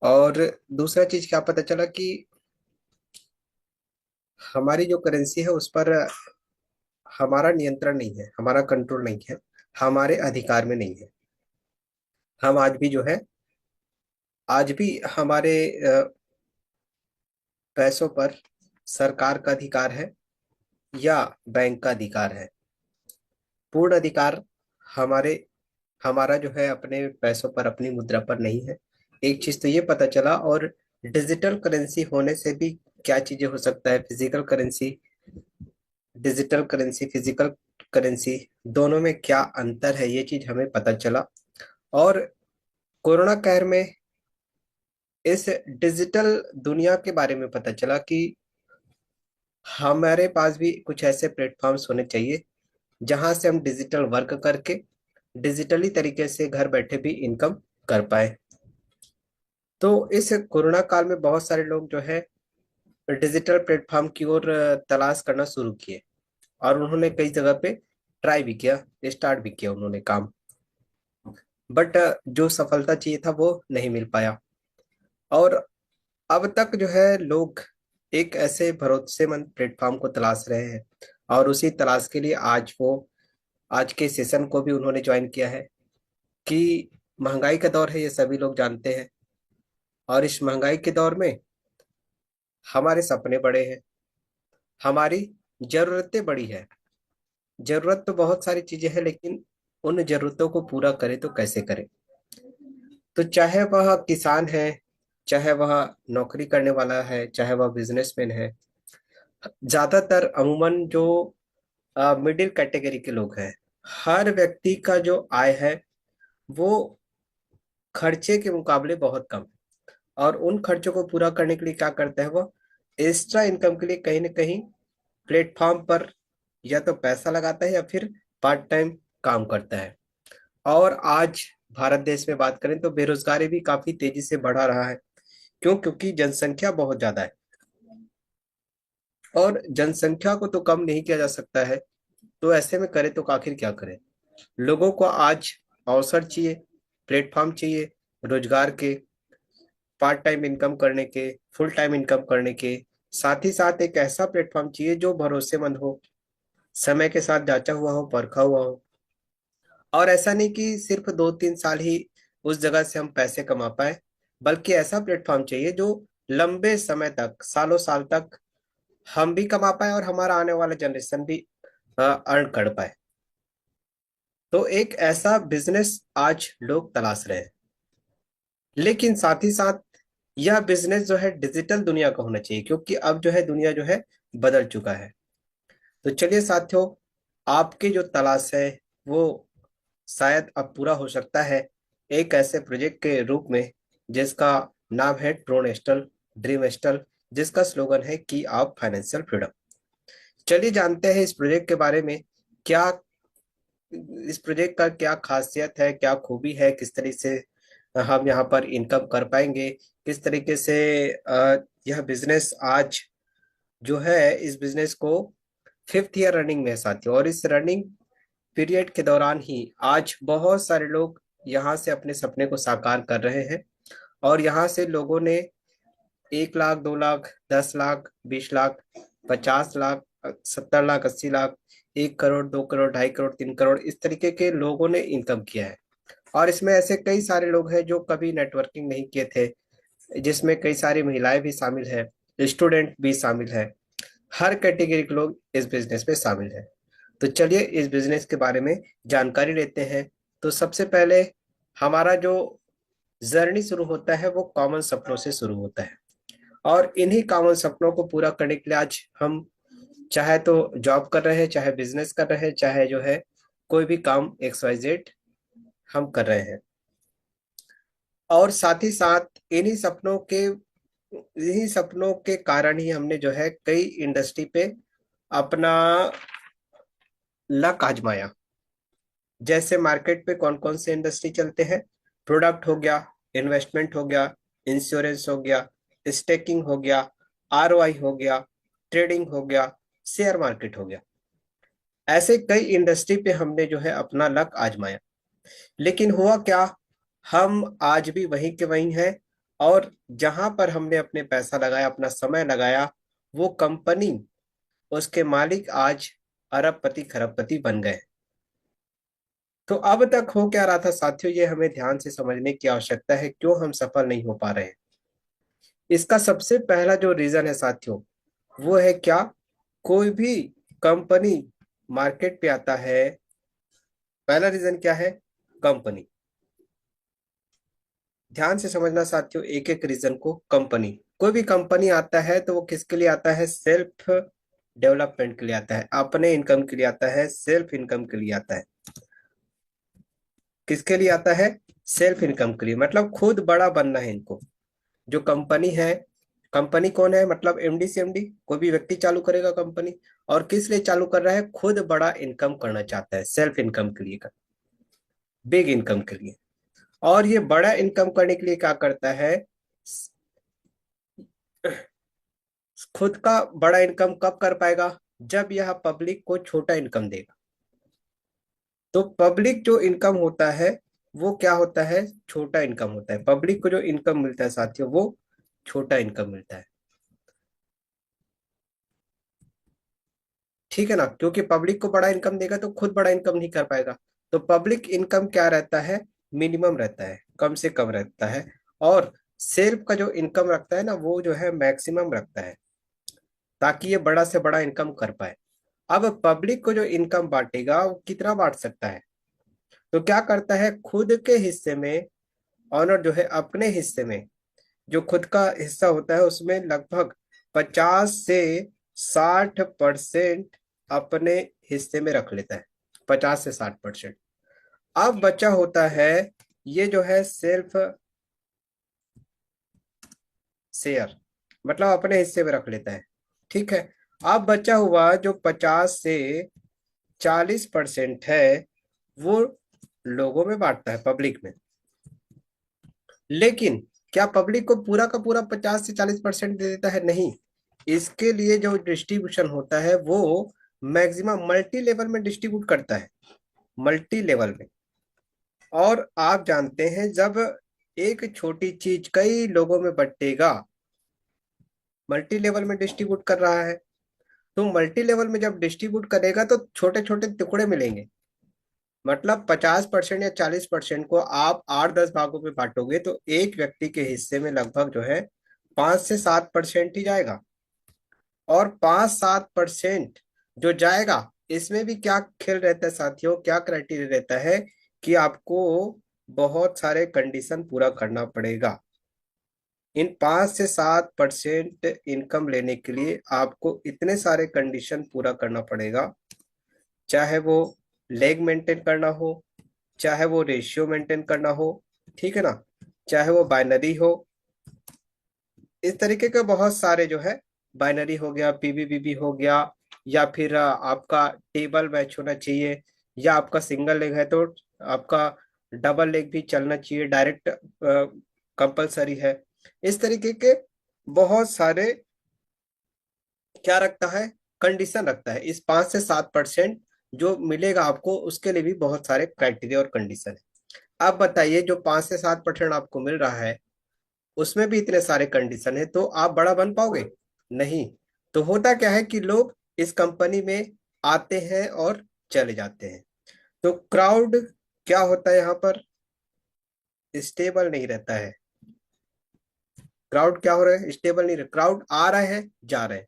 और दूसरा चीज क्या पता चला कि हमारी जो करेंसी है उस पर हमारा नियंत्रण नहीं है, हमारा कंट्रोल नहीं है, हमारे अधिकार में नहीं है। हम आज भी जो है, आज भी हमारे पैसों पर सरकार का अधिकार है या बैंक का अधिकार है। पूर्ण अधिकार हमारे हमारा जो है अपने पैसों पर, अपनी मुद्रा पर नहीं है। एक चीज तो ये पता चला। और डिजिटल करेंसी होने से भी क्या चीजें हो सकता है, physical currency, digital currency, physical currency, दोनों में क्या अंतर है, ये चीज हमें पता चला। और कोरोना कहर में इस डिजिटल दुनिया के बारे में पता चला कि हमारे पास भी कुछ ऐसे प्लेटफॉर्म्स होने चाहिए जहां से हम डिजिटल वर्क करके डिजिटली तरीके से घर बैठे भी इनकम कर पाए। तो इस कोरोना काल में बहुत सारे लोग जो है डिजिटल प्लेटफॉर्म की ओर तलाश करना शुरू किए। और उन्होंने कई जगह पे ट्राई भी किया, स्टार्ट भी किया उन्होंने काम। बट जो सफलता चाहिए था वो नहीं मिल पाया। और अब तक जो है लोग एक ऐसे भरोसेमंद प्लेटफॉर्म को तलाश रहे हैं। और उसी तलाश के लिए आज के सेशन को भी उन्होंने ज्वाइन किया है कि महंगाई का दौर है, ये सभी लोग जानते हैं। और इस महंगाई के दौर में हमारे सपने बड़े हैं, हमारी जरूरतें बड़ी है। जरूरत तो बहुत सारी चीजें हैं, लेकिन उन जरूरतों को पूरा करें तो कैसे करें। तो चाहे वह किसान है, चाहे वह नौकरी करने वाला है, चाहे वह बिजनेसमैन है, ज्यादातर अमूमन जो मिडिल कैटेगरी के लोग हैं, हर व्यक्ति का जो आय है वो खर्चे के मुकाबले बहुत कम है। और उन खर्चों को पूरा करने के लिए क्या करता है वो, एक्स्ट्रा इनकम के लिए कहीं ना कहीं प्लेटफॉर्म पर या तो पैसा लगाता है या फिर पार्ट टाइम काम करता है। और आज भारत देश में बात करें तो बेरोजगारी भी काफी तेजी से बढ़ा रहा है। क्यों? क्योंकि जनसंख्या बहुत ज्यादा है। और जनसंख्या को तो कम नहीं किया जा सकता है। तो ऐसे में करे तो आखिर क्या करें। लोगों को आज अवसर चाहिए, प्लेटफॉर्म चाहिए रोजगार के, पार्ट टाइम इनकम करने के, फुल टाइम इनकम करने के। साथ ही साथ एक ऐसा प्लेटफॉर्म चाहिए जो भरोसेमंद हो, समय के साथ जांचा हुआ हो, परखा हुआ हो। और ऐसा नहीं कि सिर्फ 2-3 साल ही उस जगह से हम पैसे कमा पाए, बल्कि ऐसा प्लेटफॉर्म चाहिए जो लंबे समय तक, सालों साल तक हम भी कमा पाए और हमारा आने वाला जनरेशन भी अर्न कर पाए। तो एक ऐसा बिजनेस आज लोग तलाश रहे हैं। लेकिन साथ ही साथ यह बिजनेस जो है डिजिटल दुनिया का होना चाहिए, क्योंकि अब जो है दुनिया जो है बदल चुका है। तो चलिए साथियों, आपकी जो तलाश है वो शायद अब पूरा हो सकता है एक ऐसे प्रोजेक्ट के रूप में जिसका नाम है ट्रोनेस्टल ड्रीमेस्टल, जिसका स्लोगन है कि आप फाइनेंशियल फ्रीडम। चलिए जानते हैं इस प्रोजेक्ट के बारे में। क्या इस प्रोजेक्ट का क्या खासियत है, क्या खूबी है, किस तरीके से हम यहाँ पर इनकम कर पाएंगे, किस तरीके से यह बिजनेस आज जो है, इस बिजनेस को 5th ईयर रनिंग में है साथियों। और इस रनिंग पीरियड के दौरान ही आज बहुत सारे लोग यहाँ से अपने सपने को साकार कर रहे हैं। और यहाँ से लोगों ने 1 लाख, 2 लाख, 10 लाख, 20 लाख, 50 लाख, 70 लाख, 80 लाख, 1 करोड़, 2 करोड़, 2.5 करोड़, 3 करोड़, इस तरीके के लोगों ने इनकम किया है। और इसमें ऐसे कई सारे लोग हैं जो कभी नेटवर्किंग नहीं किए थे, जिसमें कई सारी महिलाएं भी शामिल है, स्टूडेंट भी शामिल है। हर कैटेगरी के लोग इस बिजनेस में शामिल है। तो चलिए इस बिजनेस के बारे में जानकारी लेते हैं। तो सबसे पहले हमारा जो जर्नी शुरू होता है वो कॉमन सपनों से शुरू होता है। और इन्हीं कॉमन सपनों को पूरा करने के लिए आज हम चाहे तो जॉब कर रहे हैं, चाहे बिजनेस कर रहे हैं, चाहे जो है कोई भी काम XYZ हम कर रहे हैं। और साथ ही साथ इन्हीं सपनों के कारण ही हमने जो है कई इंडस्ट्री पे अपना लक आजमाया। जैसे मार्केट पे कौन कौन से इंडस्ट्री चलते हैं, प्रोडक्ट हो गया, इन्वेस्टमेंट हो गया, इंश्योरेंस हो गया, स्टेकिंग हो गया, ROI हो गया, ट्रेडिंग हो गया, शेयर मार्केट हो गया। ऐसे कई इंडस्ट्री पे हमने जो है अपना लक आजमाया। लेकिन हुआ क्या, हम आज भी वहीं के वहीं हैं। और जहां पर हमने अपने पैसा लगाया, अपना समय लगाया, वो कंपनी, उसके मालिक आज अरबपति खरबपति बन गए। तो अब तक हो क्या रहा था साथियों, ये हमें ध्यान से समझने की आवश्यकता है, क्यों हम सफल नहीं हो पा रहे हैं। इसका सबसे पहला जो रीजन है साथियों, वो है क्या, कोई भी कंपनी मार्केट पे आता है, पहला रीजन क्या है, कंपनी। ध्यान से समझना साथियों, एक एक रीजन को। कंपनी, कोई भी कंपनी आता है तो वो किसके लिए आता है, सेल्फ डेवलपमेंट के लिए आता है, अपने इनकम के लिए आता है, सेल्फ इनकम के लिए आता है। किसके लिए आता है, सेल्फ इनकम के लिए, मतलब खुद बड़ा बनना है इनको। जो कंपनी है, कंपनी कौन है, मतलब एमडी से एमडी, कोई भी व्यक्ति चालू करेगा कंपनी। और किस लिए चालू कर रहा है, खुद बड़ा इनकम करना चाहता है, सेल्फ इनकम के लिए, बिग इनकम के लिए। और ये बड़ा इनकम करने के लिए क्या करता है, खुद का बड़ा इनकम कब कर पाएगा, जब यह पब्लिक को छोटा इनकम देगा। तो पब्लिक जो इनकम होता है वो क्या होता है, छोटा इनकम होता है। पब्लिक को जो इनकम मिलता है साथियों, वो छोटा इनकम मिलता है। ठीक है ना, क्योंकि पब्लिक को बड़ा इनकम देगा तो खुद बड़ा इनकम नहीं कर पाएगा। तो पब्लिक इनकम क्या रहता है, मिनिमम रहता है, कम से कम रहता है। और सेल्फ का जो इनकम रखता है ना, वो जो है मैक्सिमम रखता है, ताकि ये बड़ा से बड़ा इनकम कर पाए। अब पब्लिक को जो इनकम बांटेगा वो कितना बांट सकता है, तो क्या करता है, खुद के हिस्से में, ऑनर जो है अपने हिस्से में, जो खुद का हिस्सा होता है उसमें लगभग 50 से 60% अपने हिस्से में रख लेता है, 50 से 60%। अब बचा होता है, ये जो है सेल्फ शेयर, मतलब अपने हिस्से में रख लेता है। ठीक है। अब बचा हुआ जो 50 से 40% है, वो लोगों में बांटता है, पब्लिक में। लेकिन क्या पब्लिक को पूरा का पूरा 50 से 40% दे देता है, नहीं। इसके लिए जो डिस्ट्रीब्यूशन होता है वो मैक्सिमम मल्टी लेवल में डिस्ट्रीब्यूट करता है, मल्टी लेवल में। और आप जानते हैं, जब एक छोटी चीज कई लोगों में बंटेगा, मल्टी लेवल में डिस्ट्रीब्यूट कर रहा है, तो मल्टी लेवल में जब डिस्ट्रीब्यूट करेगा तो छोटे छोटे टुकड़े मिलेंगे। मतलब 50% या 40% को आप 8-10 भागों में बांटोगे तो एक व्यक्ति के हिस्से में लगभग जो है 5 से 7% ही जाएगा। और 5-7% जो जाएगा, इसमें भी क्या खेल रहता है साथियों, क्या क्राइटेरिया रहता है, कि आपको बहुत सारे कंडीशन पूरा करना पड़ेगा। इन 5 से 7% इनकम लेने के लिए आपको इतने सारे कंडीशन पूरा करना पड़ेगा, चाहे वो लेग मेंटेन करना हो, चाहे वो रेशियो मेंटेन करना हो, ठीक है ना, चाहे वो बाइनरी हो, इस तरीके के बहुत सारे जो है, बाइनरी हो गया, पीवीबीबी हो गया, या फिर आपका टेबल मैच होना चाहिए, या आपका सिंगल लेग है तो आपका डबल लेग भी चलना चाहिए, डायरेक्ट कंपलसरी है। इस तरीके के बहुत सारे क्या रखता है, कंडीशन रखता है। इस 5 से 7% जो मिलेगा आपको, उसके लिए भी बहुत सारे क्राइटेरिया और कंडीशन है। अब बताइए, जो 5 से 7% आपको मिल रहा है, उसमें भी इतने सारे कंडीशन है, तो आप बड़ा बन पाओगे, नहीं। तो होता क्या है कि लोग इस कंपनी में आते हैं और चले जाते हैं। तो क्राउड क्या होता है यहाँ पर, स्टेबल नहीं रहता है। क्राउड क्या हो रहा है, स्टेबल नहीं रहा, क्राउड आ रहे हैं जा रहे हैं।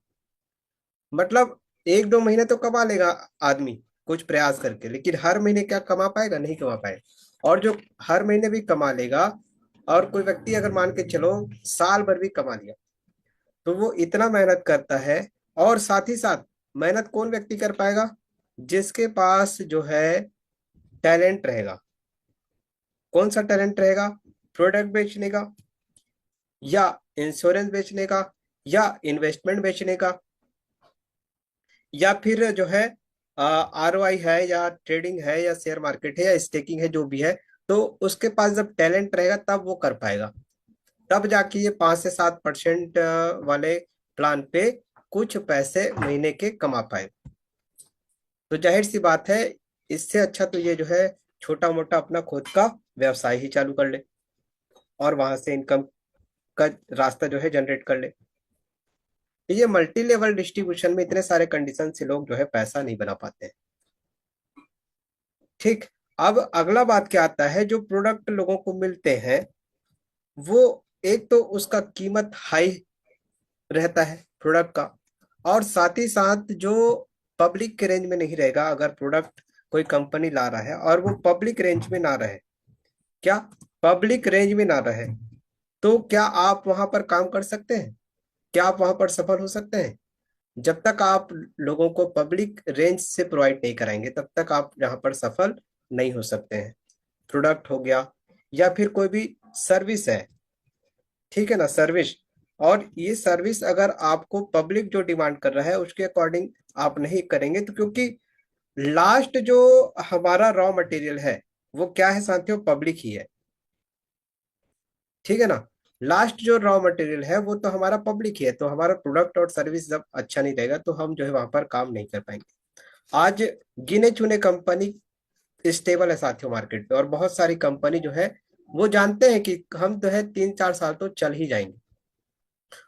मतलब 1-2 महीने तो कमा लेगा आदमी कुछ प्रयास करके, लेकिन हर महीने क्या कमा पाएगा, नहीं कमा पाएगा। और जो हर महीने भी कमा लेगा, और कोई व्यक्ति अगर मान के चलो साल भर भी कमा लिया, तो वो इतना मेहनत करता है। और साथ ही साथ मेहनत कौन व्यक्ति कर पाएगा, जिसके पास जो है टैलेंट रहेगा। कौन सा टैलेंट रहेगा, प्रोडक्ट बेचने का, या इंश्योरेंस बेचने का, या इन्वेस्टमेंट बेचने का, या फिर जो है आरओआई है, या ट्रेडिंग है, या शेयर मार्केट है, या स्टेकिंग है, जो भी है। तो उसके पास जब टैलेंट रहेगा तब वो कर पाएगा, तब जाके ये 5 से 7% वाले प्लान पे कुछ पैसे महीने के कमा पाए। तो जाहिर सी बात है, इससे अच्छा तो ये जो है छोटा मोटा अपना खुद का व्यवसाय ही चालू कर ले, और वहां से इनकम का रास्ता जो है जनरेट कर ले। ये मल्टी लेवल डिस्ट्रीब्यूशन में इतने सारे कंडीशन से लोग जो है पैसा नहीं बना पाते हैं। ठीक। अब अगला बात क्या आता है, जो प्रोडक्ट लोगों को मिलते हैं वो एक तो उसका कीमत हाई रहता है प्रोडक्ट का, और साथ ही साथ जो पब्लिक के रेंज में नहीं रहेगा। अगर प्रोडक्ट कोई कंपनी ला रहा है और वो पब्लिक रेंज में ना रहे, क्या पब्लिक रेंज में ना रहे, तो क्या आप वहां पर काम कर सकते हैं? क्या आप वहां पर सफल हो सकते हैं? जब तक आप लोगों को पब्लिक रेंज से प्रोवाइड नहीं कराएंगे तब तक आप यहाँ पर सफल नहीं हो सकते हैं। प्रोडक्ट हो गया या फिर कोई भी सर्विस है, ठीक है ना, सर्विस। और ये सर्विस अगर आपको पब्लिक जो डिमांड कर रहा है उसके अकॉर्डिंग आप नहीं करेंगे, तो क्योंकि लास्ट जो हमारा रॉ मटेरियल है वो क्या है साथियों, पब्लिक ही है। ठीक है ना, लास्ट जो रॉ मटेरियल है वो तो हमारा पब्लिक ही है, तो हमारा प्रोडक्ट और सर्विस जब अच्छा नहीं रहेगा तो हम जो है वहां पर काम नहीं कर पाएंगे। आज गिने चुने कंपनी स्टेबल है साथियों मार्केट पे, और बहुत सारी कंपनी जो है वो जानते हैं कि हम जो है 3-4 साल तो चल ही जाएंगे,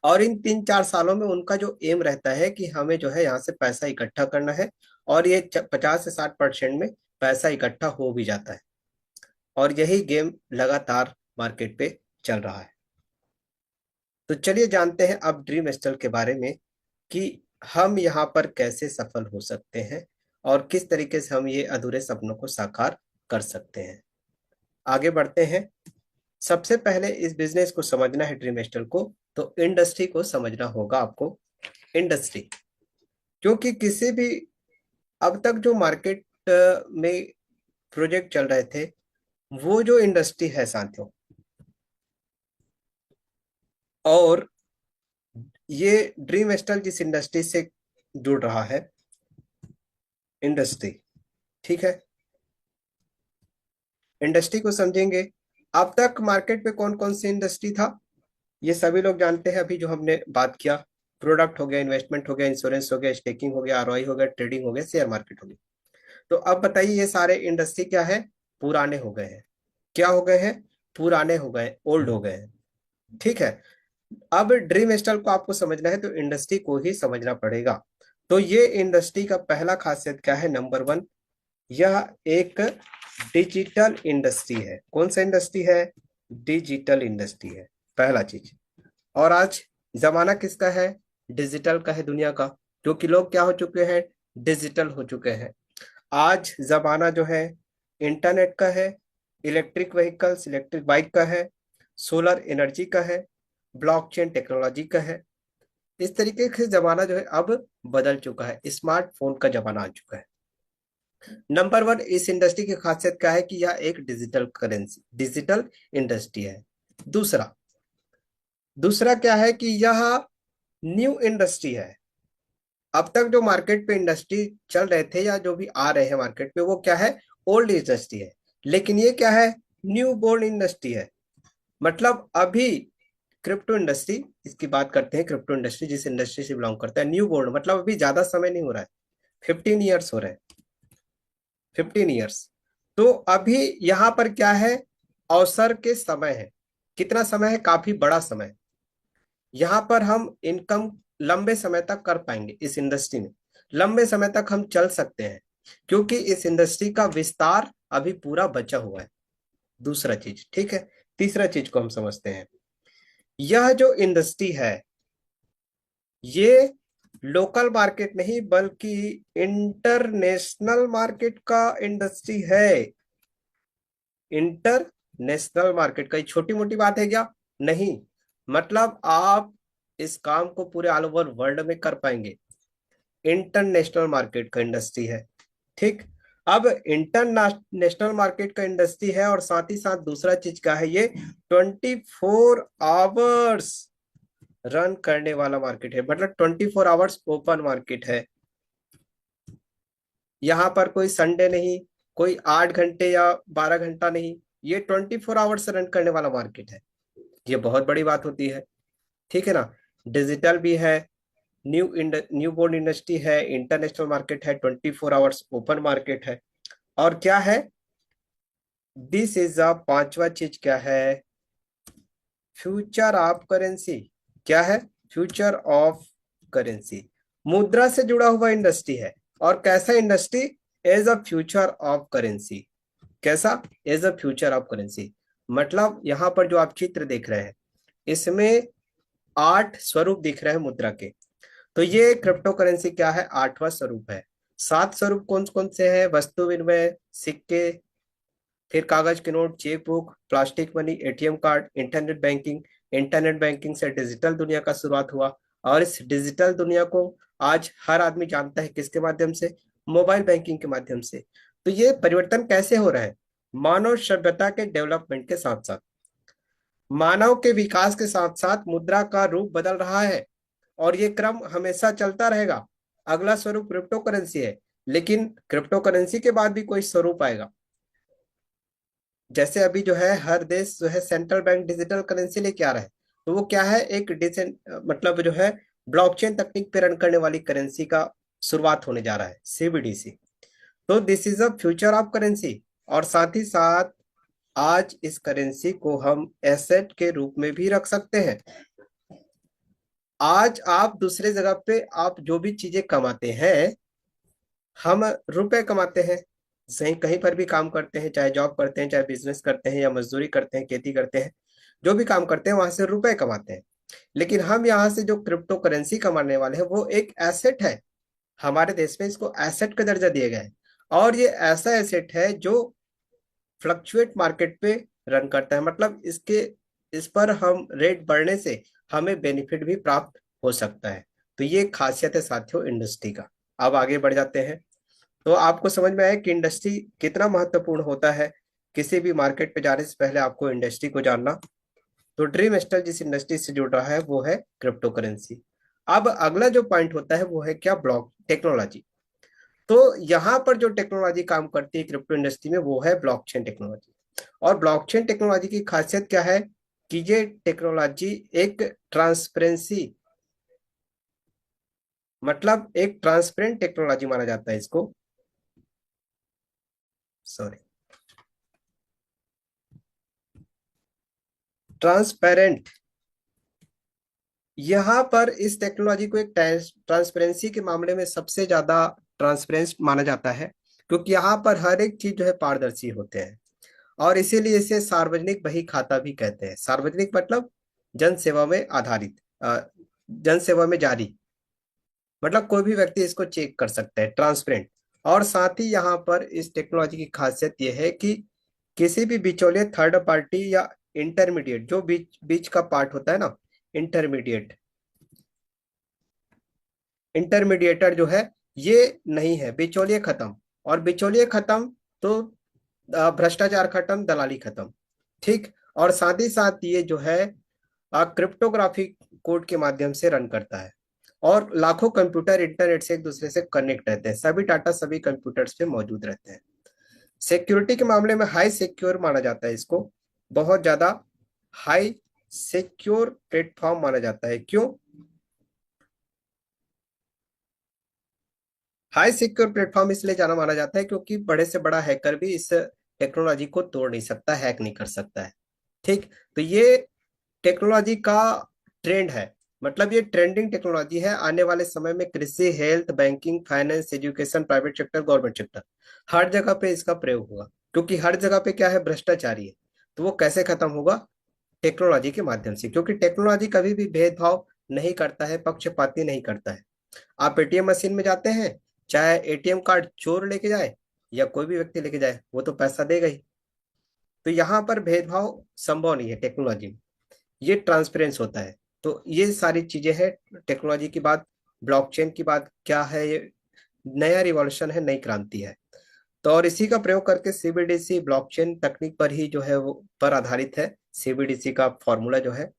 और इन 3-4 सालों में उनका जो एम रहता है कि हमें जो है यहाँ से पैसा इकट्ठा करना है, और ये 50 से 60% में पैसा इकट्ठा हो भी जाता है, और यही गेम लगातार मार्केट पे चल रहा है। तो चलिए जानते हैं अब ड्रीम स्टल के बारे में कि हम यहाँ पर कैसे सफल हो सकते हैं और किस तरीके से हम ये अधूरे सपनों को साकार कर सकते हैं। आगे बढ़ते हैं। सबसे पहले इस बिजनेस को समझना है ड्रीम स्टल को, तो इंडस्ट्री को समझना होगा आपको। इंडस्ट्री, क्योंकि किसी भी अब तक जो मार्केट में प्रोजेक्ट चल रहे थे वो जो इंडस्ट्री है साथियों, और ये ड्रीम स्टल जिस इंडस्ट्री से जुड़ रहा है, इंडस्ट्री, ठीक है, इंडस्ट्री को समझेंगे। अब तक मार्केट पे कौन कौन सी इंडस्ट्री था ये सभी लोग जानते हैं। अभी जो हमने बात किया, प्रोडक्ट हो गया, इन्वेस्टमेंट हो गया, इंश्योरेंस हो गया, स्टेकिंग हो गया, आरओआई हो गया, ट्रेडिंग हो गया, शेयर मार्केट हो गया। तो अब बताइए ये सारे इंडस्ट्री क्या है, पुराने हो गए हैं। क्या हो गए हैं? पुराने हो गए, ओल्ड हो गए हैं। ठीक है। अब ड्रीम स्टाइल को आपको समझना है तो इंडस्ट्री को ही समझना पड़ेगा। तो ये इंडस्ट्री का पहला खासियत क्या है, नंबर वन, यह एक डिजिटल इंडस्ट्री है। कौन सा इंडस्ट्री है? डिजिटल इंडस्ट्री है, पहला चीज। और आज जमाना किसका है? डिजिटल का है, दुनिया का। क्योंकि लोग क्या हो चुके हैं? डिजिटल हो चुके हैं। आज जमाना जो है इंटरनेट का है, इलेक्ट्रिक व्हीकल्स, इलेक्ट्रिक बाइक का है, सोलर एनर्जी का है, ब्लॉकचेन टेक्नोलॉजी का है। इस तरीके से जमाना जो है अब बदल चुका है, स्मार्टफोन का जमाना आ चुका है। नंबर वन, इस इंडस्ट्री की खासियत क्या है कि यह एक डिजिटल करेंसी, डिजिटल इंडस्ट्री है। दूसरा, दूसरा क्या है कि यह न्यू इंडस्ट्री है। अब तक जो मार्केट पे इंडस्ट्री चल रहे थे या जो भी आ रहे हैं मार्केट पे वो क्या है? ओल्ड इंडस्ट्री है। लेकिन ये क्या है? न्यू बोर्न इंडस्ट्री है। मतलब अभी क्रिप्टो इंडस्ट्री, इसकी बात करते हैं, क्रिप्टो इंडस्ट्री जिस इंडस्ट्री से बिलोंग करता है, न्यू बोर्न मतलब अभी ज्यादा समय नहीं हो रहा है, 15 ईयर्स हो रहे हैं, 15 ईयर्स। तो अभी यहाँ पर क्या है? अवसर के समय है। कितना समय है? काफी बड़ा समय। यहाँ पर हम इनकम लंबे समय तक कर पाएंगे इस इंडस्ट्री में, लंबे समय तक हम चल सकते हैं, क्योंकि इस इंडस्ट्री का विस्तार अभी पूरा बचा हुआ है। दूसरा चीज, ठीक है। तीसरा चीज को हम समझते हैं। यह जो इंडस्ट्री है ये लोकल मार्केट नहीं बल्कि इंटरनेशनल मार्केट का इंडस्ट्री है। इंटरनेशनल मार्केट का, ये छोटी मोटी बात है क्या? नहीं, मतलब आप इस काम को पूरे ऑल ओवर वर्ल्ड में कर पाएंगे। इंटरनेशनल मार्केट का इंडस्ट्री है। ठीक। अब इंटरनेशनल मार्केट का इंडस्ट्री है और साथ ही साथ दूसरा चीज क्या है, ये 24 आवर्स रन करने वाला मार्केट है, मतलब 24 आवर्स ओपन मार्केट है। यहाँ पर कोई संडे नहीं, कोई 8 घंटे या 12 घंटा नहीं, ये 24 आवर्स रन करने वाला मार्केट है। ये बहुत बड़ी बात होती है। ठीक है ना, डिजिटल भी है, न्यू बोर्न इंडस्ट्री है, इंटरनेशनल मार्केट है, 24 आवर्स ओपन मार्केट है। और क्या है? दिस इज अ पांचवा चीज क्या है? फ्यूचर ऑफ करेंसी क्या है? फ्यूचर ऑफ करेंसी मुद्रा से जुड़ा हुआ इंडस्ट्री है। और कैसा industry? As a future of currency. कैसा? As a future of currency. मतलब यहाँ पर जो आप चित्र देख रहे हैं, इसमें 8 स्वरूप दिख रहे हैं मुद्रा के। तो ये क्रिप्टो करेंसी क्या है? 8वां स्वरूप है। 7 स्वरूप कौन कौन से हैं? वस्तु विनिमय, सिक्के, फिर कागज के note, cheque book, plastic money, ATM card, internet banking. Internet banking से डिजिटल दुनिया का शुरुआत हुआ। और इस डिजिटल दुनिया को आज हर आदमी जानता है, किसके माध्यम से? मोबाइल बैंकिंग के माध्यम से। तो ये परिवर्तन कैसे हो रहा है? मानव सभ्यता के डेवलपमेंट के साथ साथ, मानव के विकास के साथ साथ मुद्रा का रूप बदल रहा है। और ये क्रम हमेशा चलता रहेगा। अगला स्वरूप क्रिप्टो करेंसी है। लेकिन क्रिप्टो करेंसी के बाद भी कोई स्वरूप आएगा। जैसे अभी जो है हर देश जो है सेंट्रल बैंक डिजिटल करेंसी लेके आ रहा है। तो वो क्या है? एक डिसेंट मतलब जो है ब्लॉकचेन तकनीक पे रन करने वाली करेंसी का शुरुआत होने जा रहा है, सीबीडीसी। तो this is a future of currency. और साथ ही साथ आज इस करेंसी को हम एसेट के रूप में भी रख सकते हैं। आज आप दूसरे जगह पे आप जो भी चीजें कमाते हैं, हम रुपए कमाते हैं। सही, कहीं पर भी काम करते हैं, चाहे जॉब करते हैं, चाहे बिजनेस करते हैं, या मजदूरी करते हैं, खेती करते हैं, जो भी काम करते हैं वहां से रुपए कमाते हैं। लेकिन हम यहाँ से जो क्रिप्टो करेंसी कमाने वाले हैं वो एक एसेट है। हमारे देश में इसको एसेट का दर्जा दिया गया है। और ये ऐसा एसेट है जो फ्लक्चुएट मार्केट पे रन करता है। मतलब इस पर हम रेट बढ़ने से हमें बेनिफिट भी प्राप्त हो सकता है। तो ये खासियत है साथियों इंडस्ट्री का। अब आगे बढ़ जाते हैं। तो आपको समझ में आया कि इंडस्ट्री कितना महत्वपूर्ण होता है। किसी भी मार्केट पे जाने से पहले आपको इंडस्ट्री को जानना। तो ड्रीम स्टार जिस इंडस्ट्री से जुड़ रहा है वो है क्रिप्टो करेंसी। अब अगला जो पॉइंट होता है वो है क्या? Block technology. तो यहाँ पर जो टेक्नोलॉजी काम करती है क्रिप्टो इंडस्ट्री में वो है ब्लॉकचेन टेक्नोलॉजी। और ब्लॉकचेन टेक्नोलॉजी की खासियत क्या है? कि ये टेक्नोलॉजी एक ट्रांसपेरेंसी, मतलब एक ट्रांसपेरेंट टेक्नोलॉजी माना जाता है इसको। Sorry, transparent. यहाँ पर इस टेक्नोलॉजी को एक ट्रांसपेरेंसी के मामले में सबसे ज्यादा ट्रांसपेरेंट माना जाता है, क्योंकि यहाँ पर हर एक चीज जो है पारदर्शी होते हैं। और इसीलिए इसे सार्वजनिक बही खाता भी कहते हैं। सार्वजनिक मतलब जन सेवा में आधारित, जन सेवा में जारी। मतलब कोई भी व्यक्ति इसको चेक कर सकता है, ट्रांसपेरेंट। और साथ ही यहाँ पर इस टेक्नोलॉजी की खासियत यह है कि किसी भी बिचौलिए, थर्ड पार्टी या इंटरमीडिएट, जो बीच बीच का पार्ट होता है ना, इंटरमीडिएट, इंटरमीडिएटर जो है, ये नहीं है। बिचौलिए खत्म। और बिचौलिए खत्म तो भ्रष्टाचार खत्म, दलाली खत्म। ठीक। और साथ ही साथ ये जो है क्रिप्टोग्राफी कोड के माध्यम से रन करता है। और लाखों कंप्यूटर इंटरनेट से एक दूसरे से कनेक्ट रहते हैं। सभी डाटा सभी कंप्यूटर्स पे मौजूद रहते हैं। सिक्योरिटी के मामले में हाई सिक्योर माना जाता है इसको। बहुत ज्यादा हाई सिक्योर प्लेटफॉर्म माना जाता है। क्यों हाई सिक्योर प्लेटफॉर्म? इसलिए जाना माना जाता है क्योंकि बड़े से बड़ा हैकर भी इस टेक्नोलॉजी को तोड़ नहीं सकता, हैक नहीं कर सकता है। ठीक। तो ये टेक्नोलॉजी का ट्रेंड है। मतलब ये ट्रेंडिंग टेक्नोलॉजी है। आने वाले समय में कृषि, health, banking, finance, education, private sector, government sector, हर जगह पे इसका प्रयोग होगा। क्योंकि हर जगह पे क्या है? भ्रष्टाचारी है। तो वो कैसे खत्म होगा? टेक्नोलॉजी के माध्यम से। क्योंकि टेक्नोलॉजी कभी भी भेदभाव नहीं करता है, पक्षपाती नहीं करता है। आप एटीएम मशीन में जाते हैं, चाहे एटीएम कार्ड चोर लेके जाए या कोई भी व्यक्ति लेके जाए, वो तो पैसा देगा ही। तो यहाँ पर भेदभाव संभव नहीं है टेक्नोलॉजी में। ये ट्रांसपेरेंस होता है। तो ये सारी चीजें हैं टेक्नोलॉजी की बात। ब्लॉकचेन की बात क्या है? ये नया रिवॉल्यूशन है, नई क्रांति है। तो और इसी का प्रयोग करके सीबीडीसी ब्लॉकचेन तकनीक पर ही जो है वो पर आधारित है। सीबीडीसी का फॉर्मूला जो है।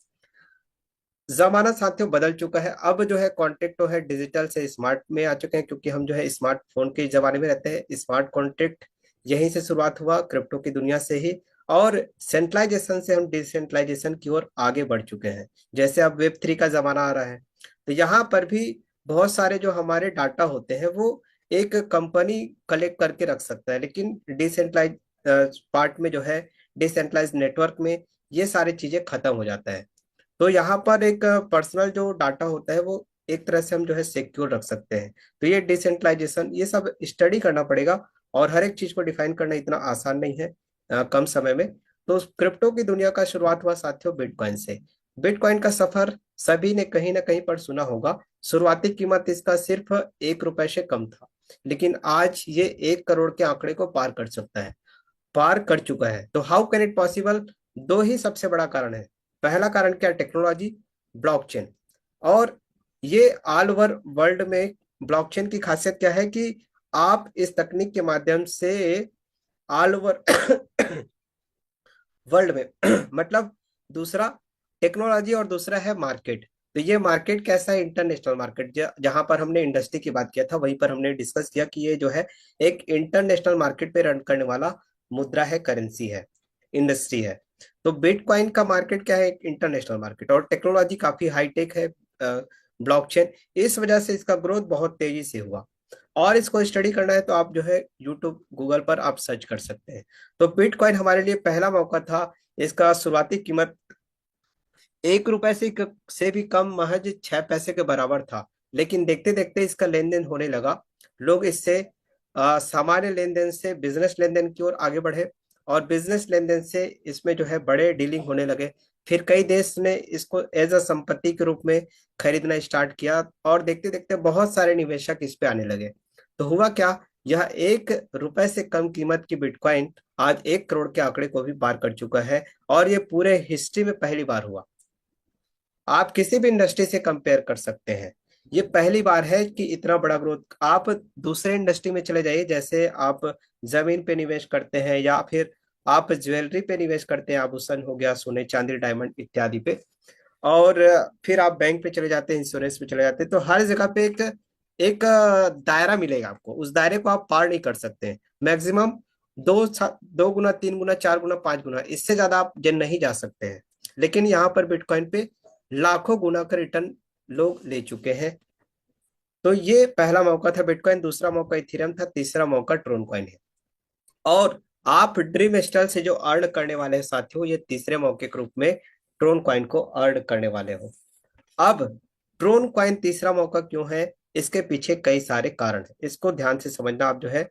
जमाना साथियों बदल चुका है। अब जो है कॉन्ट्रैक्ट है डिजिटल से स्मार्ट में आ चुके हैं, क्योंकि हम जो है स्मार्टफोन के जमाने में रहते हैं। स्मार्ट कॉन्ट्रैक्ट यहीं से शुरुआत हुआ, क्रिप्टो की दुनिया से ही। और सेंट्रलाइजेशन से हम डिसेंट्रलाइजेशन की ओर आगे बढ़ चुके हैं। जैसे अब वेब 3 का जमाना आ रहा है। तो यहाँ पर भी बहुत सारे जो हमारे डाटा होते हैं वो एक कंपनी कलेक्ट करके रख सकता है, लेकिन डिसेंट्रलाइज पार्ट में जो है, डिसेंट्रलाइज नेटवर्क में ये सारी चीजें खत्म हो जाता है। तो यहाँ पर एक पर्सनल जो डाटा होता है वो एक तरह से हम जो है सिक्योर रख सकते हैं। तो ये डिसेंट्रलाइजेशन ये सब स्टडी करना पड़ेगा, और हर एक चीज को डिफाइन करना इतना आसान नहीं है कम समय में। तो क्रिप्टो की दुनिया का शुरुआत हुआ साथियों बिटकॉइन से। बिटकॉइन का सफर सभी ने कहीं ना कहीं पर सुना होगा। शुरुआती कीमत इसका सिर्फ 1 रुपए से कम था, लेकिन आज ये 1 करोड़ के आंकड़े को पार कर चुका है। तो हाउ कैन इट पॉसिबल? दो ही सबसे बड़ा कारण है। पहला कारण क्या? Technology, blockchain. और ये ऑल ओवर वर्ल्ड में ब्लॉकचेन की खासियत क्या है कि आप इस तकनीक के माध्यम से ऑल ओवर वर्ल्ड में मतलब दूसरा टेक्नोलॉजी और दूसरा है मार्केट। तो ये मार्केट कैसा है? International market. जहां पर हमने इंडस्ट्री की बात किया था वहीं पर हमने डिस्कस किया कि ये जो है एक इंटरनेशनल मार्केट पे रन करने वाला मुद्रा है, करेंसी है, इंडस्ट्री है। तो बिटकॉइन का मार्केट क्या है? एक इंटरनेशनल मार्केट, और टेक्नोलॉजी काफी हाईटेक है, ब्लॉकचेन। इस वजह से इसका ग्रोथ बहुत तेजी से हुआ। और इसको स्टडी करना है तो आप जो है यूट्यूब गूगल पर आप सर्च कर सकते हैं। तो बिटकॉइन हमारे लिए पहला मौका था। इसका शुरुआती कीमत 1 रुपए से भी कम, महज 6 पैसे के बराबर था। लेकिन देखते देखते इसका लेन देन होने लगा। लोग इससे सामान्य लेन देन से बिजनेस लेन देन की ओर आगे बढ़े, और बिजनेस लेन देन से इसमें जो है बड़े डीलिंग होने लगे। फिर कई देश ने इसको एज अ संपत्ति के रूप में खरीदना स्टार्ट किया, और देखते देखते बहुत सारे निवेशक इस पे आने लगे। तो हुआ क्या? यह 1 रुपए से कम कीमत की बिटकॉइन आज 1 करोड़ के आंकड़े को भी पार कर चुका है, और ये पूरे हिस्ट्री में पहली बार हुआ। आप किसी भी इंडस्ट्री से कंपेयर कर सकते हैं। ये पहली बार है कि इतना बड़ा ग्रोथ। आप दूसरे इंडस्ट्री में चले जाइए, जैसे आप जमीन पे निवेश करते हैं, या फिर आप ज्वेलरी पे निवेश करते हैं, आभूषण हो गया, सोने चांदी डायमंड इत्यादि पे। और फिर आप बैंक पे चले जाते हैं, इंश्योरेंस पे चले जाते हैं। तो हर जगह पे एक एक दायरा मिलेगा आपको। उस दायरे को आप पार नहीं कर सकते हैं। मैक्सिमम 2 गुना, 3 गुना, 4 गुना, 5 गुना, इससे ज्यादा आप जन नहीं जा सकते हैं। लेकिन यहाँ पर बिटकॉइन पे लाखों गुना का रिटर्न लोग ले चुके हैं। तो ये पहला मौका था बिटकॉइन, दूसरा मौका इथेरियम था, तीसरा मौका ट्रोन कॉइन है। और आप ड्रीम स्टाइल से जो अर्न करने वाले हैं साथियों, ये तीसरे मौके के रूप में ट्रोन कॉइन को अर्न करने वाले हो। अब ट्रोन कॉइन तीसरा मौका क्यों है? इसके पीछे कई सारे कारण हैं। इसको ध्यान से समझना आप जो है,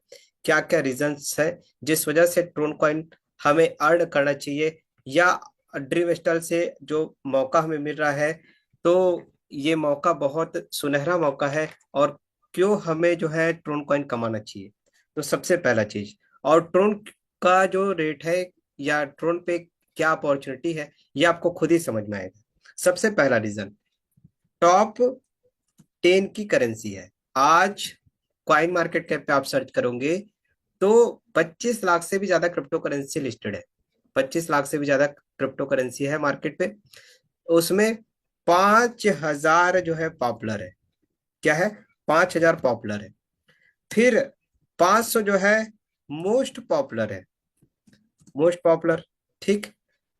क्या क्या रीजंस है जिस वजह से ट्रोन कॉइन हमें अर्न करना चाहिए, या ड्रीम स्टाइल से जो मौका हमें मिल रहा है, तो ये मौका बहुत सुनहरा मौका है, और क्यों हमें जो है ट्रोन कॉइन कमाना चाहिए। तो सबसे पहला चीज, और ट्रोन का जो रेट है, या ट्रोन पे क्या अपॉर्चुनिटी है, ये आपको खुद ही समझ में आएगा। सबसे पहला रीजन, टॉप 10 की करेंसी है। आज कॉइन मार्केट कैप पे आप सर्च करोगे तो 25 लाख से भी ज्यादा क्रिप्टो करेंसी लिस्टेड है। 25 लाख से भी ज्यादा क्रिप्टो करेंसी है मार्केट पे। उसमें 5,000 जो है पॉपुलर है। क्या है? 5,000 पॉपुलर है। फिर 500 जो है मोस्ट पॉपुलर है, मोस्ट पॉपुलर। ठीक।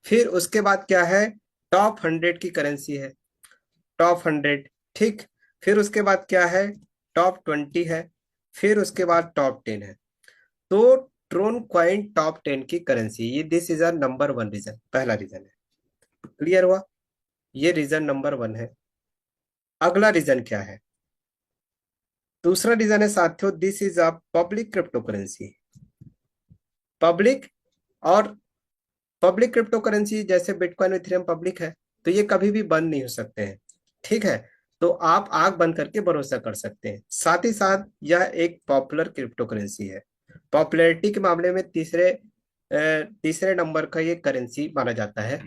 फिर उसके बाद क्या है? टॉप 100 की करेंसी है, टॉप 100। ठीक। फिर उसके बाद क्या है? टॉप 20 है। फिर उसके बाद टॉप 10 है। तो ट्रोन क्वाइन टॉप 10 की करेंसी, ये this is a number 1 reason, पहला रीजन है। क्लियर हुआ? ये रीजन नंबर 1 है। अगला रीजन क्या है? दूसरा रीजन है साथियों, this is a public crypto currency. Public, और पब्लिक क्रिप्टो करेंसी जैसे बिटकॉइन, इथेरियम पब्लिक है, तो ये कभी भी बंद नहीं हो सकते हैं। ठीक है। तो आप आंख बंद करके भरोसा कर सकते हैं। साथ ही साथ यह एक पॉपुलर क्रिप्टो करेंसी है। पॉपुलैरिटी के मामले में तीसरे नंबर का ये करेंसी माना जाता है,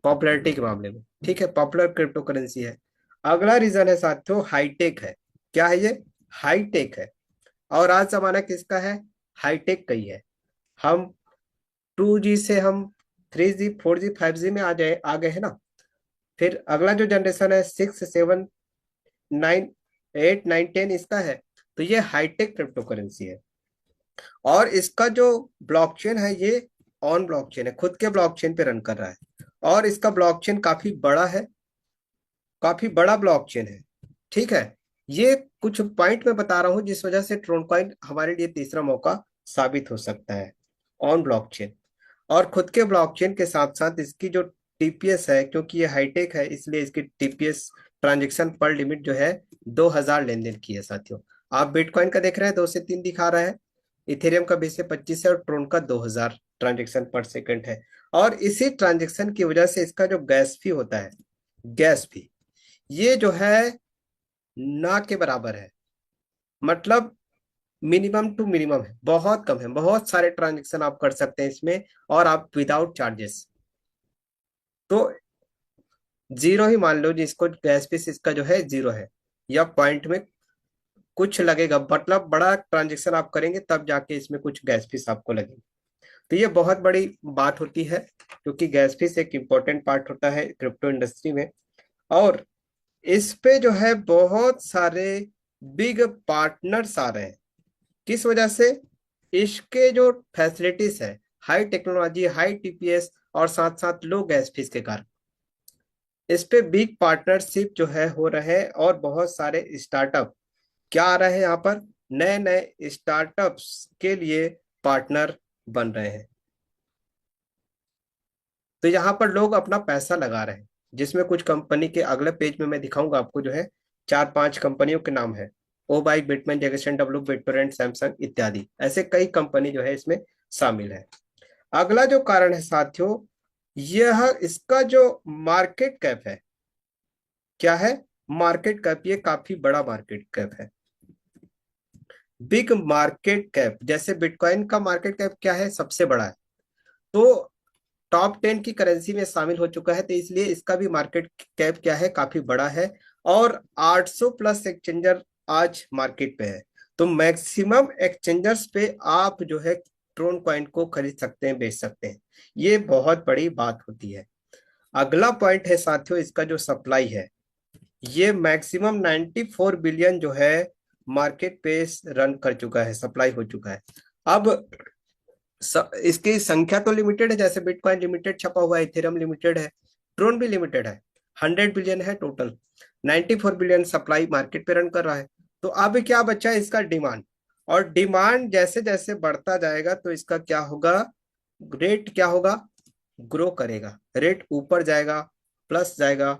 पॉपुलैरिटी के मामले में। ठीक है, पॉपुलर क्रिप्टो करेंसी है। अगला रीजन है साथियों, हाईटेक है। क्या है ये? हाईटेक है। और आज जमाना किसका है? हाईटेक का ही है। हम 2G से हम 3G, 4G, 5G में आ गए हैं ना। फिर अगला जो जनरेशन है 6, 7, 9, 8, 9, 10 इसका है। तो ये हाईटेक क्रिप्टो करेंसी है। और इसका जो ब्लॉकचेन है, ये ऑन ब्लॉकचेन है, खुद के ब्लॉकचेन पे रन कर रहा है। और इसका ब्लॉकचेन काफी बड़ा है, काफी बड़ा ब्लॉकचेन है। ठीक है। ये कुछ पॉइंट मैं बता रहा हूं जिस वजह से ट्रोनकॉइन हमारे लिए तीसरा मौका साबित हो सकता है। ऑन ब्लॉकचेन, और खुद के ब्लॉकचेन के साथ साथ इसकी जो टीपीएस है, क्योंकि ये हाईटेक है इसलिए इसकी टीपीएस ट्रांजेक्शन पर लिमिट जो है 2000 लेन देन की है साथियों। आप बिटकॉइन का देख रहे हैं 2 से 3 दिखा रहा है, इथेरियम का 20 से 25 है और ट्रोन का 2000 ट्रांजेक्शन पर सेकंड है। और इसी ट्रांजेक्शन की वजह से इसका जो गैस फी होता है, गैस फी, ये जो है ना के बराबर है। मतलब मिनिमम टू मिनिमम है, बहुत कम है, बहुत सारे ट्रांजेक्शन आप कर सकते हैं इसमें और आप विदाउट चार्जेस। तो जीरो ही मान लो जिसको गैस फीस इसका जो है जीरो है, या पॉइंट में कुछ लगेगा, मतलब बड़ा ट्रांजेक्शन आप करेंगे तब जाके इसमें कुछ गैस फीस आपको लगेगी। तो ये बहुत बड़ी बात होती है, क्योंकि गैस फीस एक इम्पोर्टेंट पार्ट होता है क्रिप्टो इंडस्ट्री में। और इस पे जो है बहुत सारे बिग पार्टनर्स आ रहे हैं। किस वजह से? इसके जो फैसिलिटीज है, हाई टेक्नोलॉजी, हाई टीपीएस और साथ साथ लो गैस फीस के कारण इस पे बिग पार्टनरशिप जो है हो रहे हैं। और बहुत सारे स्टार्टअप क्या आ रहे हैं यहाँ पर, नए नए स्टार्टअप्स के लिए पार्टनर बन रहे हैं। तो यहाँ पर लोग अपना पैसा लगा रहे हैं, जिसमें कुछ कंपनी के अगले पेज में मैं दिखाऊंगा आपको जो है 4-5 कंपनियों के नाम है। ओ बाइक, बिटमैन, जेगसन डब्लू, बिटटोरेंट, सैमसंग इत्यादि, ऐसे कई कंपनी जो है इसमें शामिल है। अगला जो कारण है साथियों, यह इसका जो मार्केट कैप है, क्या है? मार्केट कैप, ये काफी बड़ा मार्केट कैप है, बिग मार्केट कैप। जैसे बिटकॉइन का मार्केट कैप क्या है? सबसे बड़ा है, तो टॉप 10 की करेंसी में शामिल हो चुका है, तो इसलिए इसका भी मार्केट कैप क्या है? काफी बड़ा है। और 800 प्लस एक्सचेंजर आज मार्केट पे है। तो मैक्सिमम एक्सचेंजर्स पे आप जो है ट्रोन कॉइन को खरीद सकते हैं, बेच सकते हैं। ये बहुत बड़ी बात होती है। अगला पॉइंट है साथियों, इसका जो सप्लाई है, ये मैक्सिमम 94 बिलियन जो है मार्केट पे रन कर चुका है, सप्लाई हो चुका है। अब इसकी संख्या तो लिमिटेड है, जैसे बिटकॉइन लिमिटेड छपा हुआ है, इथेरियम लिमिटेड है, ट्रोन भी लिमिटेड है। 100 बिलियन है टोटल, 94 बिलियन सप्लाई मार्केट पे रन कर रहा है। तो अब क्या बचा है? इसका डिमांड। और डिमांड जैसे जैसे बढ़ता जाएगा तो इसका क्या होगा? रेट क्या होगा? ग्रो करेगा, रेट ऊपर जाएगा, प्लस जाएगा,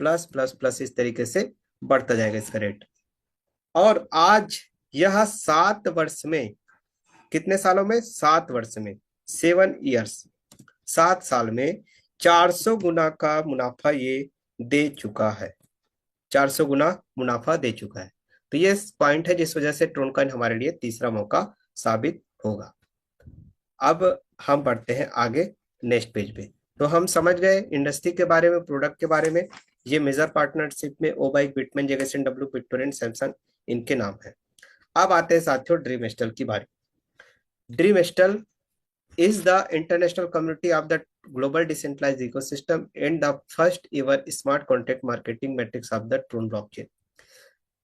प्लस प्लस प्लस, इस तरीके से बढ़ता जाएगा इसका रेट। और आज यह 7 वर्ष में, कितने सालों में? 7 वर्ष में, 7 ईयर्स, 7 साल में 400 गुना का मुनाफा ये दे चुका है, 400 गुना मुनाफा दे चुका है। तो ये पॉइंट है जिस वजह से ट्रोन कॉइन हमारे लिए तीसरा मौका साबित होगा। अब हम बढ़ते हैं आगे नेक्स्ट पेज पे। तो हम समझ गए इंडस्ट्री के बारे में, प्रोडक्ट के बारे में। ये मेजर पार्टनरशिप में ओबाइक, बिटमैन, जेगसन डब्ल्यू, बिटटोरेंट, सैमसंग, इनके नाम है। अब आते हैं साथियों ड्रीम स्टल की बारी। Dream stall is the international community of the global decentralized ecosystem and the first ever smart contract marketing metrics of the Tron blockchain।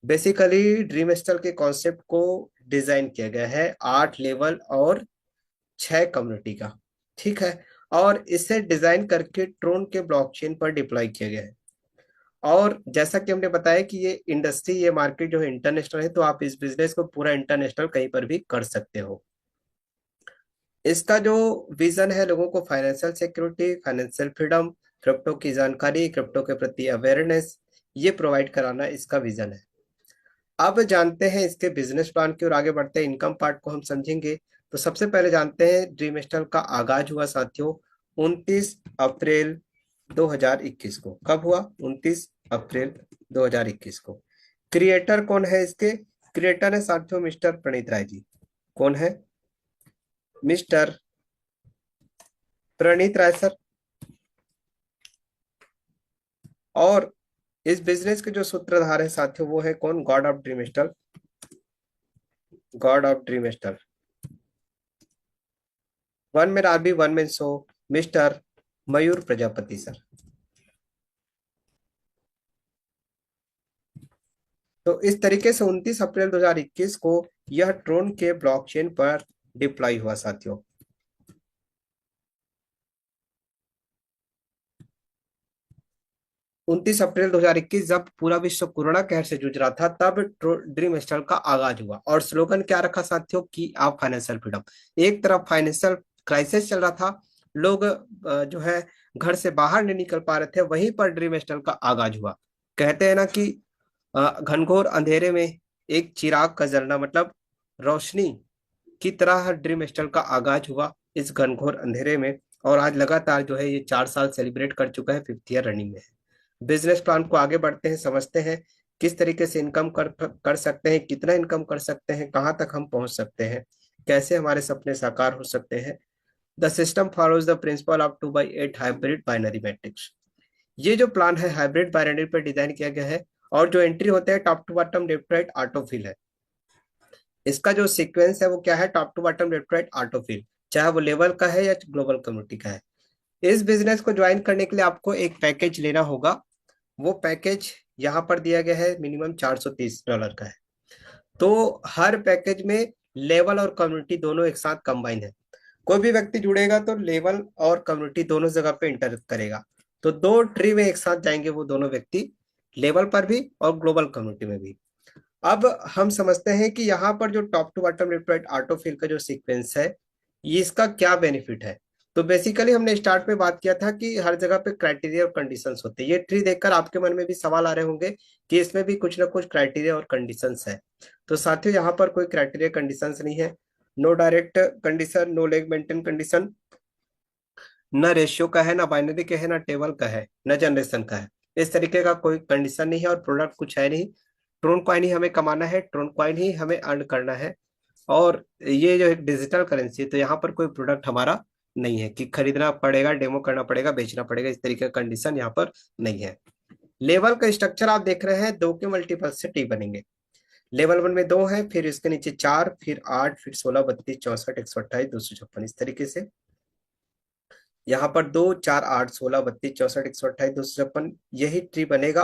Basically dream stall के कॉन्सेप्ट को डिजाइन किया गया है 8 लेवल और 6 community का, ठीक है। और इसे डिजाइन करके ट्रोन के ब्लॉकचेन पर डिप्लॉय किया गया है। और जैसा कि हमने बताया कि ये इंडस्ट्री, ये मार्केट जो है इंटरनेशनल है, तो आप इस बिजनेस को पूरा इंटरनेशनल कहीं पर भी कर सकते हो। इसका जो विजन है, लोगों को financial security, financial freedom, crypto की जानकारी, क्रिप्टो के प्रति अवेयरनेस, ये प्रोवाइड कराना इसका विजन है। अब जानते हैं इसके बिजनेस प्लान की ओर आगे बढ़ते हैं, इनकम पार्ट को हम समझेंगे। तो सबसे पहले जानते हैं ड्रीम स्टल का आगाज हुआ साथियों 29 अप्रैल 2021 को। कब हुआ? 29 अप्रैल 2021 को। क्रिएटर कौन है इसके? क्रिएटर है साथियों मिस्टर प्रणीत राय जी। कौन है? मिस्टर प्रणीत राय सर। और इस बिजनेस के जो सूत्रधार है साथियों, वो है कौन? God of dream stall, God of dream stall, one में आरबी, वन में सो, मिस्टर मयूर प्रजापति सर। तो इस तरीके से 29 अप्रैल 2021 को यह ट्रोन के ब्लॉकचेन पर डिप्लॉय हुआ साथियों। 29 अप्रैल 2021 जब पूरा विश्व कोरोना कहर से जूझ रहा था, तब ड्रीम स्टाइल का आगाज हुआ। और स्लोगन क्या रखा साथियों कि आप फाइनेंशियल फ्रीडम। एक तरफ फाइनेंशियल क्राइसिस चल रहा था, लोग जो है घर से बाहर नहीं निकल पा रहे थे, वहीं पर ड्रीम स्टाइल का आगाज हुआ। कहते हैं ना कि घनघोर अंधेरे में एक चिराग का जलना, मतलब रोशनी की तरह ड्रीम स्टाइल का आगाज हुआ इस घनघोर अंधेरे में। और आज लगातार जो है ये 4 साल सेलिब्रेट कर चुका है, 5th ईयर रनिंग में है। बिजनेस प्लान को आगे बढ़ते हैं, समझते हैं किस तरीके से इनकम कर सकते हैं, कितना इनकम कर सकते हैं, कहाँ तक हम पहुंच सकते हैं, कैसे हमारे सपने साकार हो सकते हैं। The system follows the principle of 2/8 hybrid binary matrix. ये जो प्लान है हाइब्रिड बाइनरी पर डिजाइन किया गया है। और जो एंट्री होते हैं top to bottom left right autofill है। इसका जो सीक्वेंस है वो क्या है, top to bottom left right autofill, चाहे वो लेवल का है या ग्लोबल कम्युनिटी का है। इस बिजनेस को ज्वाइन करने के लिए आपको एक पैकेज लेना होगा। वो पैकेज यहाँ पर दिया गया है, मिनिमम $430 का है। तो हर पैकेज में लेवल और कम्युनिटी दोनों एक साथ कंबाइन है। कोई भी व्यक्ति जुड़ेगा तो लेवल और कम्युनिटी दोनों जगह पे इंटर करेगा। तो दो ट्री में एक साथ जाएंगे वो दोनों व्यक्ति, लेवल पर भी और ग्लोबल कम्युनिटी में भी। अब हम समझते हैं कि यहाँ पर जो top to bottom left right autofill का जो सीक्वेंस है, ये इसका क्या बेनिफिट है। तो बेसिकली हमने स्टार्ट में बात किया था कि हर जगह पे क्राइटेरिया और कंडीशंस होते हैं। ये ट्री देखकर आपके मन में भी सवाल आ रहे होंगे कि इसमें भी कुछ ना कुछ क्राइटेरिया और कंडीशंस है। तो साथियों यहाँ पर कोई क्राइटेरिया कंडीशंस नहीं है। No direct condition, no leg maintain condition, न रेशियो का है, ना बाइनरी का है, ना टेबल का है, न जनरेशन का है। इस तरीके का कोई कंडीशन नहीं है और प्रोडक्ट कुछ है नहीं। ट्रोन कॉइन ही हमें कमाना है, ट्रोन कॉइन ही हमें अर्न करना है। और ये जो एक डिजिटल करेंसी है, तो यहाँ पर कोई प्रोडक्ट हमारा नहीं है कि खरीदना पड़ेगा, डेमो करना पड़ेगा, बेचना पड़ेगा, इस तरीके का कंडीशन यहाँ पर नहीं है। लेवल का स्ट्रक्चर आप देख रहे हैं, 2 के मल्टीपल से टी बनेंगे। लेवल 1 में 2 है, फिर इसके नीचे 4, फिर 8, फिर 16, 32, 64, 128, 256, इस तरीके से। यहाँ पर 2, 4, 8, 16, 32, 64, 128, 256 यही ट्री बनेगा।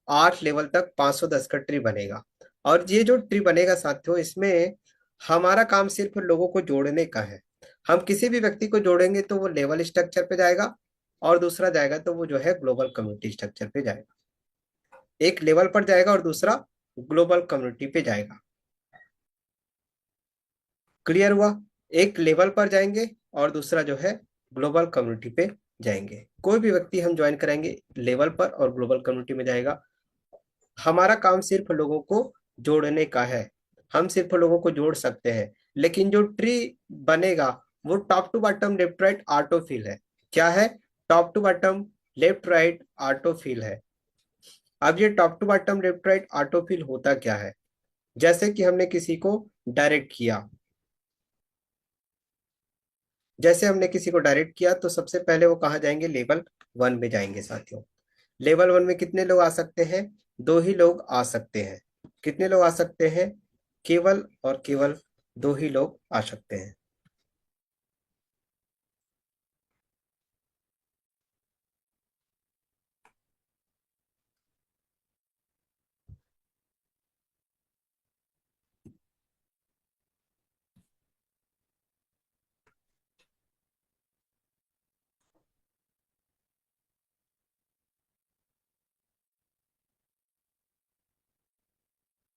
8 लेवल तक 510 का ट्री बनेगा। और ये जो ट्री बनेगा साथियों, इसमें हमारा काम सिर्फ लोगों को जोड़ने का है। हम किसी भी व्यक्ति को जोड़ेंगे तो वो लेवल स्ट्रक्चर पे जाएगा, और दूसरा जाएगा तो वो जो है ग्लोबल कम्युनिटी स्ट्रक्चर पे जाएगा। एक लेवल पर जाएगा और दूसरा ग्लोबल कम्युनिटी पे जाएगा। क्लियर हुआ। एक लेवल पर जाएंगे और दूसरा जो है ग्लोबल कम्युनिटी पे जाएंगे। कोई भी व्यक्ति हम ज्वाइन कराएंगे लेवल पर और ग्लोबल कम्युनिटी में जाएगा। हमारा काम सिर्फ लोगों को जोड़ने का है। हम सिर्फ लोगों को जोड़ सकते हैं, लेकिन जो ट्री बनेगा वो top to bottom left right autofill है। क्या है, top to bottom left right autofill है। अब ये top to bottom left right autofill होता क्या है, जैसे कि हमने किसी को डायरेक्ट किया, जैसे हमने किसी को डायरेक्ट किया तो सबसे पहले वो कहाँ जाएंगे, लेवल 1 में जाएंगे साथियों। लेवल 1 में कितने लोग आ सकते हैं, 2 ही लोग आ सकते हैं। कितने लोग आ सकते हैं, केवल और केवल 2 ही लोग आ सकते हैं।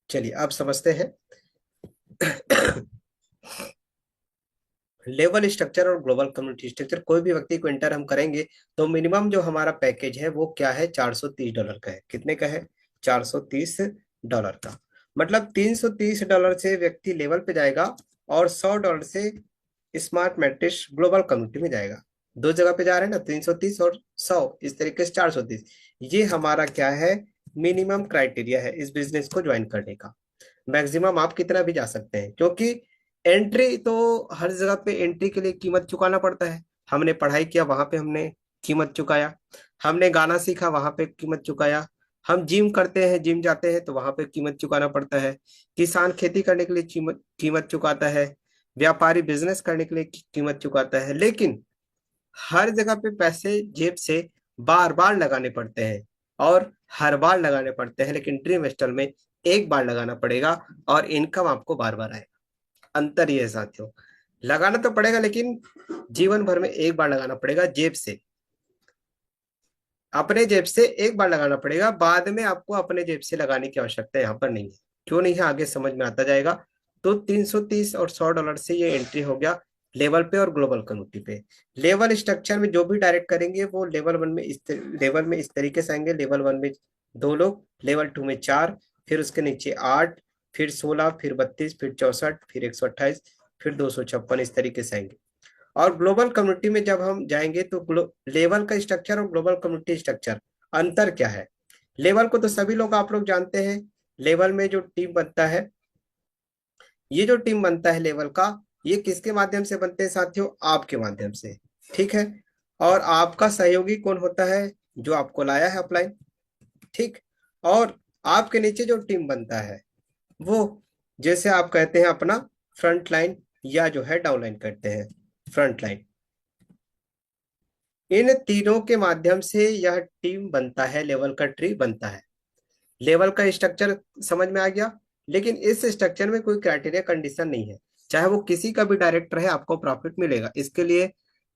चलिए अब समझते हैं। लेवल स्ट्रक्चर और ग्लोबल कम्युनिटी स्ट्रक्चर, कोई भी व्यक्ति को एंटर हम करेंगे तो मिनिमम जो हमारा पैकेज है वो क्या है, $430 का है। कितने का है, $430 का। मतलब $330 से व्यक्ति लेवल पे जाएगा और $100 से स्मार्ट मैट्रिक्स ग्लोबल कम्युनिटी में जाएगा। दो जगह पे जा रहे हैं ना, 330 और 100, इस तरीके से 430। ये हमारा क्या है, मिनिमम क्राइटेरिया है इस बिजनेस को ज्वाइन करने का। मैक्सिमम आप कितना भी जा सकते हैं, क्योंकि एंट्री तो हर जगह पे एंट्री के लिए कीमत चुकाना पड़ता है। हमने पढ़ाई किया वहां पे हमने कीमत चुकाया, हमने गाना सीखा वहां पे कीमत चुकाया, हम जिम करते हैं, जिम जाते हैं तो वहां पे कीमत चुकाना पड़ता है। किसान खेती करने के लिए कीमत कीमत चुकाता है, व्यापारी बिजनेस करने के लिए कीमत चुकाता है। लेकिन हर जगह पे पैसे जेब से बार बार लगाने पड़ते हैं, और हर बार लगाने पड़ते हैं, लेकिन ड्रीम स्टॉल में एक बार लगाना पड़ेगा और इनकम आपको बार बार आएगा। अंतर ये है साथियों, लगाना तो पड़ेगा लेकिन जीवन भर में एक बार लगाना पड़ेगा जेब से, अपने जेब से एक बार लगाना पड़ेगा। बाद में आपको अपने जेब से लगाने की आवश्यकता यहाँ पर नहीं है। क्यों नहीं है, आगे समझ में आता जाएगा। तो 330 और $100 से ये एंट्री हो गया लेवल पे और ग्लोबल कम्युनिटी पे। लेवल स्ट्रक्चर में जो भी डायरेक्ट करेंगे वो लेवल में इस तरीके से आएंगे। लेवल वन में 2 लोग, लेवल टू में 4, फिर उसके नीचे 8, फिर 16, फिर 32, फिर 64, फिर 128, फिर 256, इस तरीके से आएंगे। और ग्लोबल कम्युनिटी में जब हम जाएंगे तो लेवल का स्ट्रक्चर और ग्लोबल कम्युनिटी स्ट्रक्चर अंतर क्या है। लेवल को तो सभी लोग आप लोग जानते हैं। लेवल में जो टीम बनता है, ये जो टीम बनता है लेवल का, ये किसके माध्यम से बनते हैं साथियों, आपके माध्यम से। ठीक है। और आपका सहयोगी कौन होता है, जो आपको लाया है अपलाइन। ठीक। और आपके नीचे जो टीम बनता है वो, जैसे आप कहते हैं अपना फ्रंट लाइन, या जो है डाउन लाइन करते हैं फ्रंट लाइन। इन तीनों के माध्यम से यह टीम बनता है, लेवल का ट्री बनता है। लेवल का स्ट्रक्चर समझ में आ गया। लेकिन इस स्ट्रक्चर में कोई क्राइटेरिया कंडीशन नहीं है, चाहे वो किसी का भी डायरेक्टर है आपको प्रॉफिट मिलेगा। इसके लिए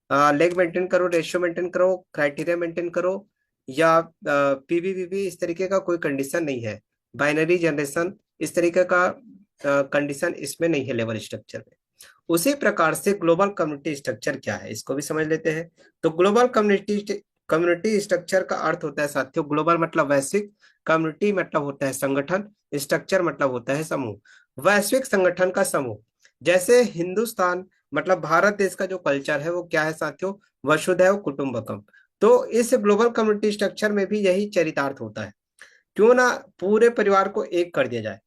लेग मेंटेन करो, रेशियो मेंटेन करो, क्राइटेरिया मेंटेन करो, या पीवीवीबी, इस तरीके का कोई कंडीशन नहीं है। बाइनरी जनरेशन, इस तरीके का कंडीशन इसमें नहीं है लेवल स्ट्रक्चर में। उसी प्रकार से ग्लोबल कम्युनिटी स्ट्रक्चर क्या है, इसको भी समझ लेते हैं। तो ग्लोबल कम्युनिटी कम्युनिटी स्ट्रक्चर का अर्थ होता है साथियों, ग्लोबल मतलब वैश्विक, कम्युनिटी मतलब होता है संगठन, स्ट्रक्चर मतलब होता है समूह। वैश्विक संगठन का समूह, जैसे हिंदुस्तान मतलब भारत देश का जो कल्चर है वो क्या है साथियों, वसुधैव कुटुंबकम। तो इस ग्लोबल कम्युनिटी स्ट्रक्चर में भी यही चरितार्थ होता है। क्यों ना पूरे परिवार को एक कर दिया जाए।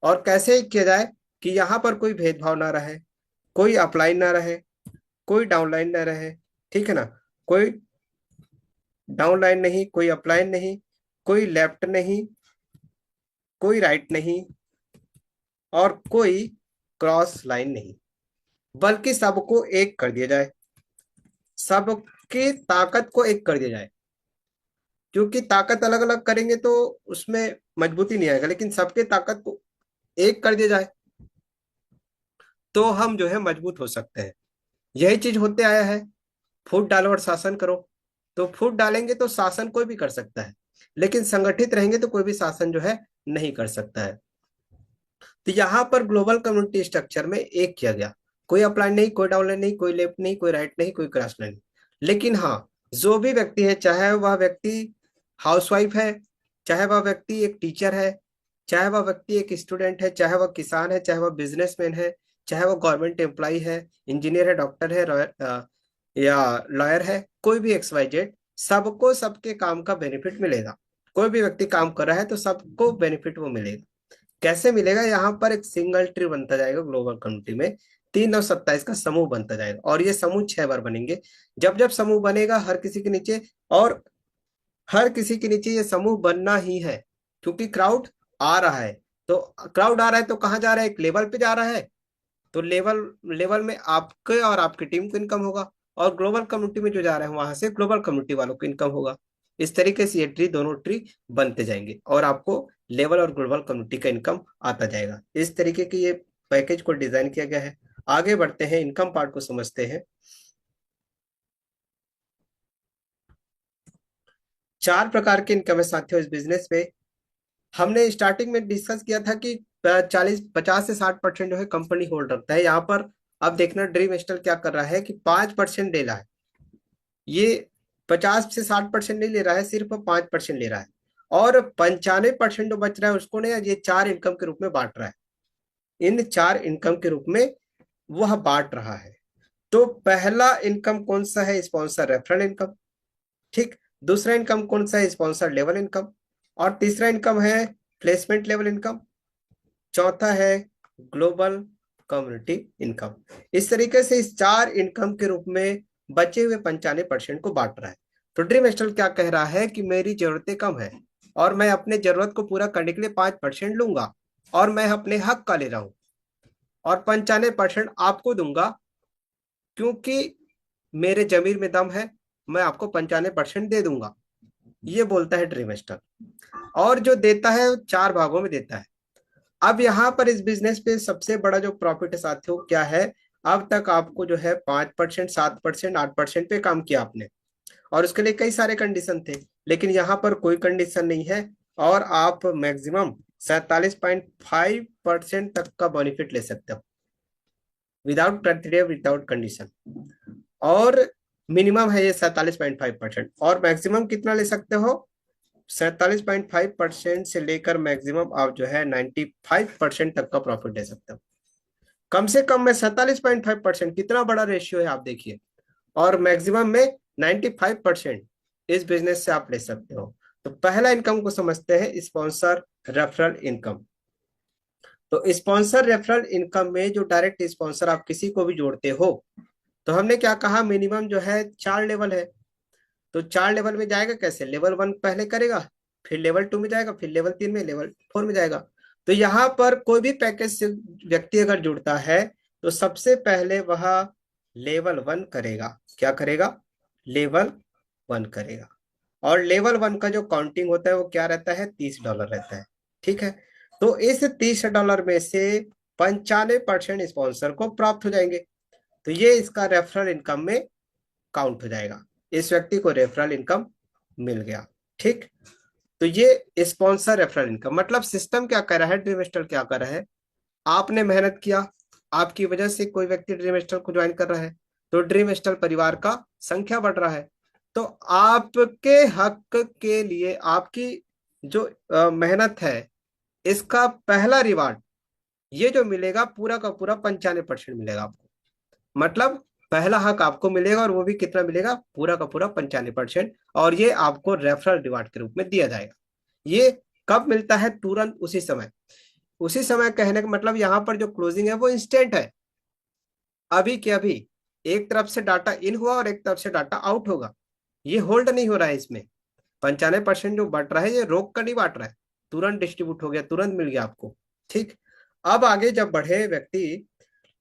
और कैसे एक किया जाए कि यहाँ पर कोई भेदभाव ना रहे, कोई अपलाइन ना रहे, कोई डाउनलाइन ना रहे। ठीक है ना। कोई डाउनलाइन नहीं, कोई अपलाइन नहीं, कोई लेफ्ट नहीं, कोई राइट नहीं, और कोई क्रॉस लाइन नहीं, बल्कि सबको एक कर दिया जाए। सबकी ताकत को एक कर दिया जाए। क्योंकि ताकत अलग अलग करेंगे तो उसमें मजबूती नहीं आएगा, लेकिन सबके ताकत को एक कर दिया जाए तो हम जो है मजबूत हो सकते हैं। यही चीज होते आया है, फूट डालो और शासन करो। तो फूट डालेंगे तो शासन कोई भी कर सकता है, लेकिन संगठित रहेंगे तो कोई भी शासन जो है नहीं कर सकता है। तो यहाँ पर ग्लोबल कम्युनिटी स्ट्रक्चर में एक किया गया, कोई अपलाइन नहीं, कोई डाउनलाइन नहीं, कोई लेफ्ट नहीं, कोई राइट नहीं, कोई क्रॉस लाइन नहीं। लेकिन हाँ, जो भी व्यक्ति है, चाहे वह व्यक्ति हाउसवाइफ है, चाहे वह व्यक्ति एक टीचर है, चाहे वह व्यक्ति एक स्टूडेंट है, चाहे वह किसान है, चाहे वह बिजनेसमैन है, चाहे वह गवर्नमेंट एम्प्लॉय है, इंजीनियर है, डॉक्टर है, या लॉयर है, कोई भी XYZ, सबको सबके काम का बेनिफिट मिलेगा। कोई भी व्यक्ति काम कर रहा है तो सबको बेनिफिट वो मिलेगा। कैसे मिलेगा, यहाँ पर एक सिंगल ट्री बनता जाएगा ग्लोबल कम्युनिटी में, 3 और 27 का समूह बनता जाएगा, और ये समूह 6 बार बनेंगे। जब जब समूह बनेगा हर किसी के नीचे, और हर किसी के नीचे ये समूह बनना ही है, क्योंकि क्राउड आ रहा है। तो क्राउड आ रहा है तो कहाँ जा रहा है, एक लेवल पे जा रहा है। तो लेवल लेवल में आपके और आपकी टीम को इनकम होगा, और ग्लोबल कम्युनिटी में जो जा रहे हैं वहां से ग्लोबल कम्युनिटी वालों को इनकम होगा। इस तरीके से ये ट्री, दोनों ट्री बनते जाएंगे, और आपको लेवल और ग्लोबल कम्युनिटी का इनकम आता जाएगा। इस तरीके की ये पैकेज को डिजाइन किया गया है। आगे बढ़ते हैं, इनकम पार्ट को समझते हैं। 4 प्रकार के इनकम है साथियों इस बिजनेस में। हमने स्टार्टिंग में डिस्कस किया था कि 50 से 60% जो है कंपनी होल्ड रखता है। यहाँ पर अब देखना ड्रीम स्टार क्या कर रहा है कि 5% ले रहा है। ये 50 से 60% नहीं ले रहा है, सिर्फ 5% ले रहा है। और 95% जो बच रहा है उसको ने ये 4 इनकम के रूप में बांट रहा है। इन 4 इनकम के रूप में वह बांट रहा है। तो पहला इनकम कौन सा है, स्पॉन्सर रेफरल इनकम। ठीक। दूसरा इनकम कौन सा है, स्पॉन्सर लेवल इनकम। और तीसरा इनकम है प्लेसमेंट लेवल इनकम। चौथा है ग्लोबल कम्युनिटी इनकम। इस तरीके से इस 4 इनकम के रूप में बचे हुए 95% को बांट रहा है। तो ड्रीम स्टार क्या कह रहा है कि मेरी जरूरतें कम है, और मैं अपने जरूरत को पूरा करने के लिए 5% लूंगा, और मैं अपने हक का ले रहा हूं, और 95% आपको दूंगा, क्योंकि मेरे जमीर में दम है, मैं आपको 95% दे दूंगा। ये बोलता है ड्रीम स्टार। और जो देता है वो 4 भागों में देता है। अब यहाँ पर इस बिजनेस पे सबसे बड़ा जो प्रॉफिट है साथियों क्या है, अब तक आपको जो है 5%, 7%, 8% पे काम किया आपने, और उसके लिए कई सारे कंडीशन थे, लेकिन यहाँ पर कोई कंडीशन नहीं है, और आप मैक्सिमम 47.5% तक का बेनिफिट ले सकते हो। Without criteria, without condition. और मिनिमम है ये 47.5%, और मैक्सिमम कितना ले सकते हो? 47.5% से लेकर मैक्सिमम आप जो है 95% तक का प्रॉफिट ले सकते हो। कम से कम में 47.5%, कितना बड़ा रेशियो है आप देखिए। और मैक्सिमम में 95% इस बिजनेस से आप ले सकते हो। तो पहला इनकम को समझते हैं स्पॉन्सर रेफरल इनकम। तो स्पॉन्सर रेफरल इनकम में जो डायरेक्ट स्पॉन्सर आप किसी को भी जोड़ते हो, तो हमने क्या कहा, मिनिमम जो है 4 लेवल है। तो 4 लेवल में जाएगा कैसे? लेवल 1 पहले करेगा, फिर लेवल 2 में जाएगा, फिर लेवल 3 में, लेवल 4 में जाएगा। तो यहाँ पर कोई भी पैकेज से व्यक्ति अगर जुड़ता है तो सबसे पहले वह लेवल 1 करेगा। क्या करेगा? लेवल 1 करेगा। और लेवल 1 का जो काउंटिंग होता है वो क्या रहता है? $30 रहता है। ठीक है। तो इस $30 में से 95% स्पॉन्सर को प्राप्त हो जाएंगे। तो ये इसका रेफरल इनकम में काउंट हो जाएगा। इस व्यक्ति को रेफरल इनकम मिल गया। ठीक। तो ये स्पॉन्सर रेफरल इनकम मतलब सिस्टम क्या कर रहा है, ड्रीम स्टार क्या कर रहा है, आपने मेहनत किया, आपकी वजह से कोई व्यक्ति ड्रीम स्टार को ज्वाइन कर रहा है, तो ड्रीम स्टार परिवार का संख्या बढ़ रहा है। तो आपके हक के लिए आपकी जो मेहनत है, इसका पहला रिवार्ड ये जो मिलेगा पूरा का पूरा 95% मिलेगा आपको। मतलब पहला हक आपको मिलेगा, और वो भी कितना मिलेगा? पूरा का पूरा 95%। और ये आपको रेफरल रिवार्ड के रूप में दिया जाएगा। ये कब मिलता है? तुरंत उसी समय। उसी समय कहने का मतलब यहाँ पर जो क्लोजिंग है वो इंस्टेंट है, अभी के अभी। एक तरफ से डाटा इन हुआ और एक तरफ से डाटा आउट होगा, ये होल्ड नहीं हो रहा है इसमें। 95% जो बढ़ रहा है ये रोक कर नहीं बांट रहा है, तुरंत डिस्ट्रीब्यूट हो गया, तुरंत मिल गया आपको। ठीक। अब आगे जब बढ़े व्यक्ति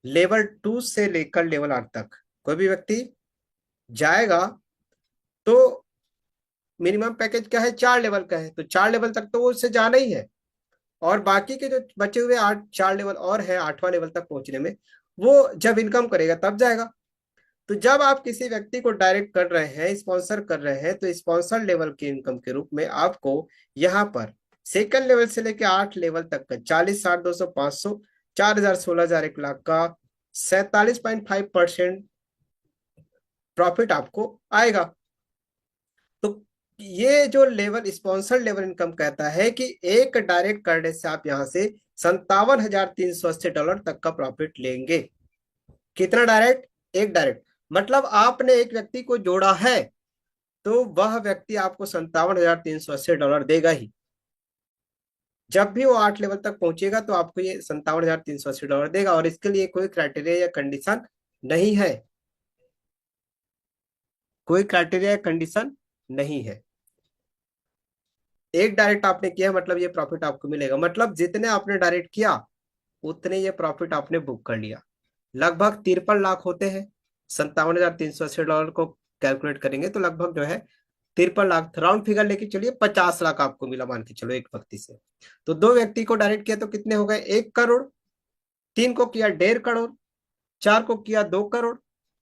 लेवल 2 से लेकर लेवल 8 तक कोई भी व्यक्ति जाएगा, तो मिनिमम पैकेज क्या है? 4 लेवल का है, तो 4 लेवल तक तो वो उससे जाना ही है। और बाकी के जो बचे हुए 4 लेवल और है 8वां लेवल तक पहुंचने में, वो जब इनकम करेगा तब जाएगा। तो जब आप किसी व्यक्ति को डायरेक्ट कर रहे हैं, स्पॉन्सर कर रहे हैं, तो स्पॉन्सर लेवल की इनकम के रूप में आपको यहाँ पर सेकंड लेवल से लेकर 8 लेवल तक का 40, 60, 200, 500, 4,000, 16,000, 1 लाख का 47.5% प्रॉफिट आपको आएगा। तो ये जो लेवल स्पॉन्सर लेवल इनकम कहता है कि एक डायरेक्ट करने से आप यहां से $57,380 तक का प्रॉफिट लेंगे। कितना डायरेक्ट? एक डायरेक्ट। मतलब आपने एक व्यक्ति को जोड़ा है, तो वह व्यक्ति आपको $57,380 देगा ही। जब भी वो 8 लेवल तक पहुंचेगा तो आपको ये $57,380 देगा, और इसके लिए कोई क्राइटेरिया या कंडीशन नहीं है। कोई क्राइटेरिया या कंडीशन नहीं है। एक डायरेक्ट आपने किया मतलब ये प्रॉफिट आपको मिलेगा। मतलब जितने आपने डायरेक्ट किया उतने ये प्रॉफिट आपने बुक कर लिया। लगभग 53 लाख होते हैं। $57,380 को कैलकुलेट करेंगे तो लगभग जो है 53 लाख, राउंड फिगर लेके चलिए 50 लाख आपको मिला मान के चलो एक व्यक्ति से। तो दो व्यक्ति को डायरेक्ट किया तो कितने हो गए? 1 करोड़। 3 को किया 1.5 करोड़। 4 को किया 2 करोड़।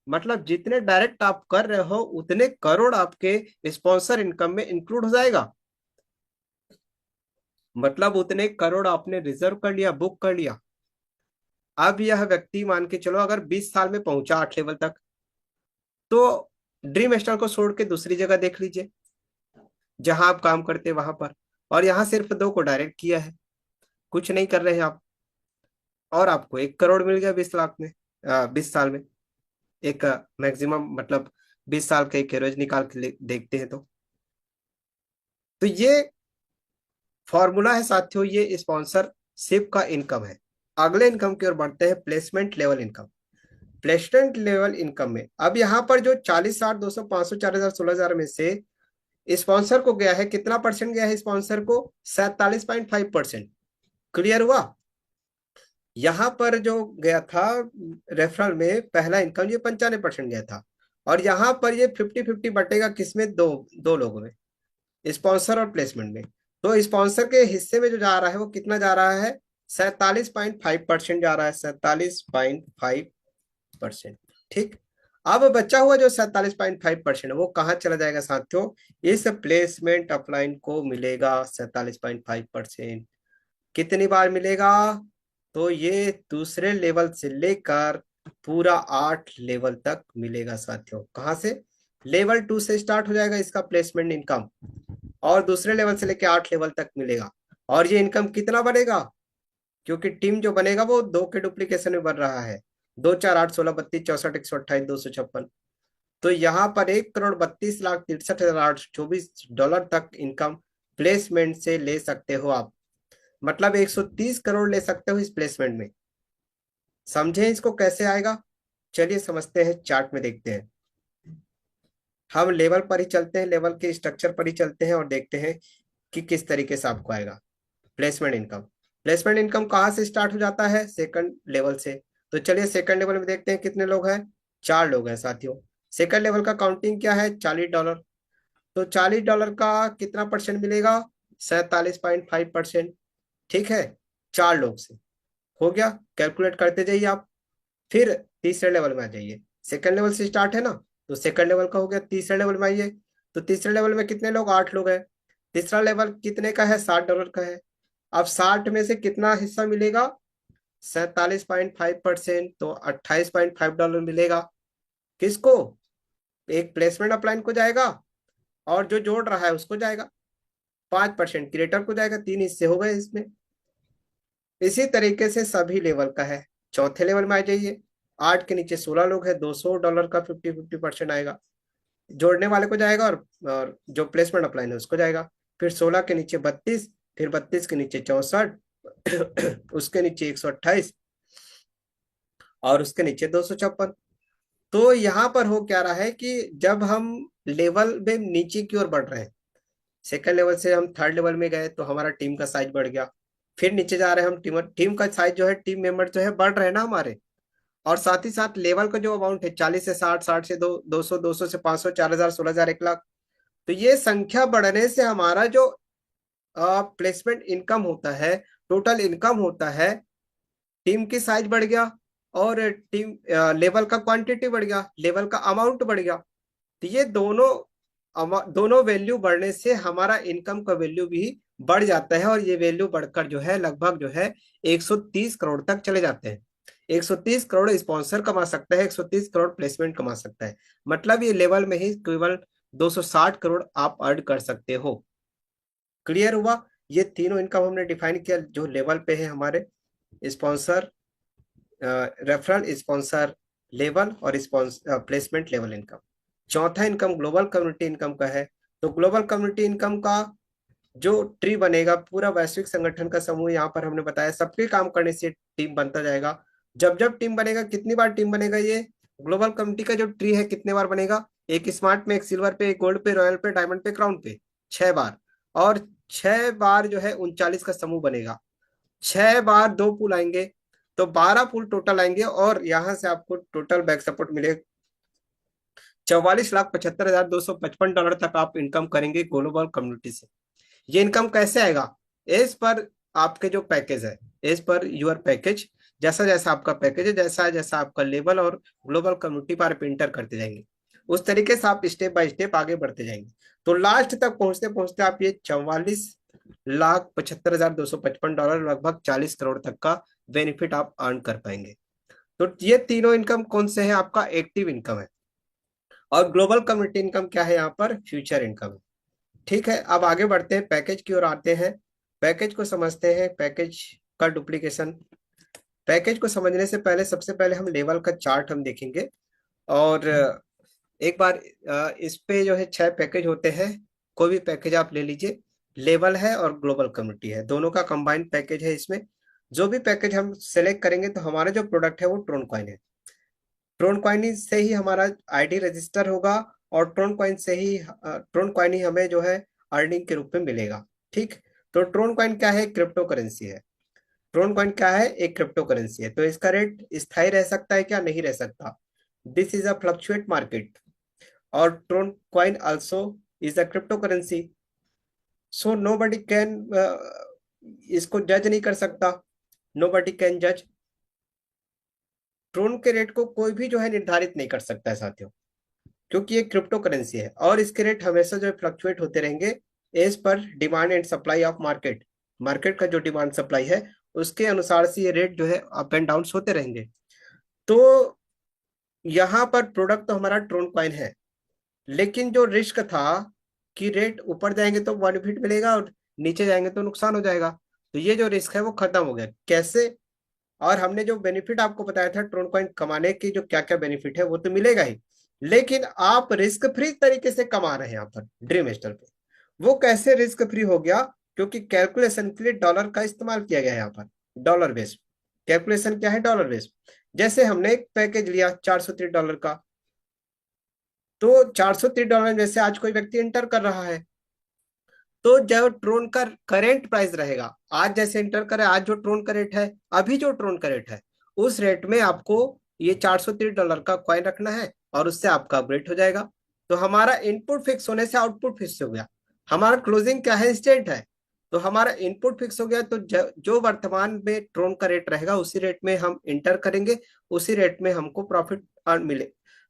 मतलब जितने डायरेक्ट आप कर रहे हो उतने करोड़ आपके स्पॉन्सर इनकम में इंक्लूड हो जाएगा। मतलब उतने करोड़ आपने रिजर्व कर लिया, बुक कर लिया। अब यह व्यक्ति मान के चलो अगर 20 साल में पहुंचा 8 लेवल तक, तो ड्रीम स्टार को छोड़ के दूसरी जगह देख लीजिए जहां आप काम करते हैं वहां पर, और यहाँ सिर्फ 2 को डायरेक्ट किया है, कुछ नहीं कर रहे हैं आप, और आपको 1 करोड़ मिल गया 20 लाख में, 20 साल में। एक मैक्सिमम मतलब 20 साल का एक एवरेज निकाल के देखते हैं तो ये फॉर्मूला है साथियों, ये स्पॉन्सरशिप का इनकम है। अगले इनकम की ओर बढ़ते हैं, placement level income. Placement level income में अब यहाँ पर जो 40, 60, 200, 500, 4,000, 16,000 में से स्पॉन्सर को गया है, कितना परसेंट गया है स्पॉन्सर को? 47.5%। क्लियर हुआ? यहाँ पर जो गया था रेफरल में पहला इनकम, ये 95% गया था, और यहाँ पर ये 50-50 बटेगा किसमें? दो दो लोगों में, स्पॉन्सर और प्लेसमेंट में। तो स्पॉन्सर के हिस्से में जो जा रहा है वो कितना जा रहा है? 47.5% जा रहा है, 47.5%। ठीक। अब बचा हुआ जो 47.5% है वो कहाँ चला जाएगा साथियों? इस प्लेसमेंट अपलाइन को मिलेगा 47.5%। कितनी बार मिलेगा? तो ये दूसरे लेवल से लेकर पूरा 8 लेवल तक मिलेगा साथियों। कहाँ से? लेवल 2 से स्टार्ट हो जाएगा इसका प्लेसमेंट इनकम, और दूसरे लेवल से लेके 8 लेवल तक मिलेगा। और ये इनकम कितना बनेगा? क्योंकि टीम जो बनेगा वो 2 के डुप्लीकेशन में बन रहा है। 2 4 8 16 32 64 156। तो यहाँ पर 1,32,63,824 डॉलर तक इनकम प्लेसमेंट से ले सकते हो आप। मतलब 130 करोड़ ले सकते हो इस प्लेसमेंट में। समझे इसको कैसे आएगा? चलिए समझते हैं, चार्ट में देखते हैं। हम लेवल पर ही चलते हैं, लेवल के स्ट्रक्चर पर ही चलते हैं और देखते हैं कि किस तरीके से आपको आएगा प्लेसमेंट इनकम। प्लेसमेंट इनकम कहाँ से स्टार्ट हो जाता है? सेकंड लेवल से। तो चलिए सेकंड लेवल में देखते हैं कितने लोग हैं। 4 लोग हैं साथियों। सेकंड लेवल का काउंटिंग क्या है? $40। तो $40 का कितना परसेंट मिलेगा? 47.5%। ठीक है, 4 लोग से हो गया। कैलकुलेट करते जाइए आप। फिर तीसरे लेवल में आ जाइए। सेकंड लेवल से स्टार्ट है ना, तो सेकंड लेवल का हो गया। तीसरे लेवल में आइए, तो तीसरे लेवल में कितने लोग? 8 लोग हैं। तीसरा लेवल कितने का है? $60 का है। अब 60 में से कितना हिस्सा मिलेगा? 47.5%, तो $28.5 मिलेगा। किसको? एक प्लेसमेंट अपलाइन को जाएगा, और जो जोड़ रहा है उसको जाएगा। 5% क्रिएटर को जाएगा। 3 हिस्से हो गए इसमें। इसी तरीके से सभी लेवल का है। चौथे लेवल में आ जाइए। 8 के नीचे 16 लोग हैं। $200 का 50-50% आएगा। जोड़ने वाले को जाएगा, और जो प्लेसमेंट अप्लाइन है उसको जाएगा। फिर 16 के नीचे 32, फिर 32 के नीचे 64, उसके नीचे 128, और उसके नीचे 256। तो यहाँ पर हो क्या रहा है कि जब हम लेवल में नीचे की ओर बढ़ रहे हैं, सेकंड लेवल से हम थर्ड लेवल में गए तो हमारा टीम का साइज बढ़ गया। फिर नीचे जा रहे हैं हम, टीम का साइज जो है, टीम मेंबर जो है बढ़ रहे हैं ना हमारे। और साथ ही साथ लेवल का जो अमाउंट है, 40 से 60, 60 से 200, 200 से 500, 4,000, 16,000, 1 लाख। तो ये संख्या बढ़ने से हमारा जो प्लेसमेंट इनकम होता है, टोटल इनकम होता है, टीम की साइज बढ़ गया, और टीम लेवल का क्वांटिटी बढ़ गया, लेवल का अमाउंट बढ़ गया। तो ये दोनों वैल्यू बढ़ने से हमारा इनकम का वैल्यू भी बढ़ जाता है, और ये वैल्यू बढ़कर जो है लगभग जो है 130 करोड़ तक चले जाते हैं। 130 करोड़ स्पॉन्सर कमा सकता है, 130 करोड़ प्लेसमेंट कमा सकता है। मतलब ये लेवल में ही केवल 260 करोड़ आप अर्न कर सकते हो। क्लियर हुआ? ये तीनों इनकम हमने डिफाइन किया जो लेवल पे है हमारे। स्पॉन्सर, रेफरल स्पॉन्सर लेवल, और प्लेसमेंट लेवल इनकम। चौथा इनकम ग्लोबल कम्युनिटी इनकम का है। तो ग्लोबल कम्युनिटी इनकम का जो ट्री बनेगा, पूरा वैश्विक संगठन का समूह, यहाँ पर हमने बताया सबके काम करने से टीम बनता जाएगा। जब जब टीम बनेगा, कितनी बार टीम बनेगा? ये ग्लोबल कम्युनिटी का जो ट्री है कितने बार बनेगा? एक स्मार्ट में, एक सिल्वर पे, एक गोल्ड पे, रॉयल पे, डायमंड पे, क्राउन पे, 6 बार। और 6 बार जो है 39 का समूह बनेगा। 6 बार 2 पुल आएंगे, तो 12 पुल टोटल आएंगे, और यहाँ से आपको टोटल बैक सपोर्ट मिलेगा 44,75,255 डॉलर तक आप इनकम करेंगे ग्लोबल कम्युनिटी से। ये इनकम कैसे आएगा? एज पर आपके जो पैकेज है, एज पर यूर पैकेज, जैसा जैसा आपका पैकेज है, जैसा जैसा आपका लेवल और ग्लोबल कम्युनिटी पर आप इंटर करते जाएंगे, उस तरीके से आप स्टेप बाय स्टेप आगे बढ़ते जाएंगे। तो लास्ट तक पहुंचते पहुंचते आप ये 44,75,255 डॉलर, लगभग 40 करोड़ तक का बेनिफिट आप अर्न कर पाएंगे। तो ये तीनों इनकम कौन से हैं? आपका एक्टिव इनकम है। और ग्लोबल कम्युनिटी इनकम क्या है? यहाँ पर फ्यूचर इनकम है। ठीक है, अब आगे बढ़ते हैं, पैकेज की ओर आते हैं। पैकेज को समझते हैं, पैकेज का डुप्लीकेशन। पैकेज को समझने से पहले सबसे पहले हम लेवल का चार्ट हम देखेंगे। और एक बार इस पे जो है 6 पैकेज होते हैं। कोई भी पैकेज आप ले लीजिए, लेवल है और ग्लोबल कम्युनिटी है, दोनों का कंबाइंड पैकेज है इसमें। जो भी पैकेज हम सेलेक्ट करेंगे, तो हमारा जो प्रोडक्ट है वो ट्रोन कॉइन है। ट्रोन कॉइन से ही हमारा आईडी रजिस्टर होगा, और ट्रोन कॉइन ही हमें जो है अर्निंग के रूप में मिलेगा। ठीक। तो ट्रोन कॉइन क्या है? क्रिप्टो करेंसी है। ट्रोन कॉइन क्या है? एक क्रिप्टो करेंसी है। तो इसका रेट स्थायी रह सकता है क्या? नहीं रह सकता। This is a fluctuate market. और Tron coin also is a crypto currency. So nobody can, इसको जज नहीं कर सकता। नो बडी कैन जज। ट्रोन के रेट को कोई भी जो है निर्धारित नहीं कर सकता है साथियों, क्योंकि ये क्रिप्टो करेंसी है, और इसके रेट हमेशा जो है फ्लक्चुएट होते रहेंगे as per demand and supply of market. Market का जो डिमांड सप्लाई है उसके अनुसार से ये रेट जो है अप एंड डाउन होते रहेंगे। तो यहाँ पर प्रोडक्ट तो हमारा ट्रोन कॉइन है, लेकिन जो रिस्क था कि रेट ऊपर जाएंगे तो बेनिफिट मिलेगा और नीचे जाएंगे तो नुकसान हो जाएगा, तो ये जो रिस्क है वो खत्म हो गया। कैसे? और हमने जो बेनिफिट आपको बताया था ट्रोन कॉइन कमाने की, जो क्या क्या बेनिफिट है वो तो मिलेगा ही, लेकिन आप रिस्क फ्री तरीके से कमा रहे हैं यहाँ पर ड्रीम स्टार पे। वो कैसे रिस्क फ्री हो गया? क्योंकि कैलकुलेशन के लिए डॉलर का इस्तेमाल किया गया है यहाँ पर। डॉलर बेस्ड कैलकुलेशन क्या है? Dollar based. जैसे हमने एक पैकेज लिया $430 का, तो $430 में से आज कोई व्यक्ति एंटर कर रहा है, तो जो ट्रोन का करेंट प्राइस रहेगा, आज जैसे इंटर करे, आज जो ट्रोन का रेट है, अभी जो ट्रोन का रेट है, उस रेट में आपको ये $430 का कॉइन रखना है और उससे आपका अपग्रेड हो जाएगा। तो हमारा इनपुट फिक्स होने से आउटपुट फिक्स हो गया। हमारा क्लोजिंग क्या है? इंस्टेंट है। तो हमारा इनपुट फिक्स हो गया, तो जो वर्तमान में ट्रोन का रेट रहेगा उसी रेट में हम इंटर करेंगे, उसी रेट में हमको प्रॉफिट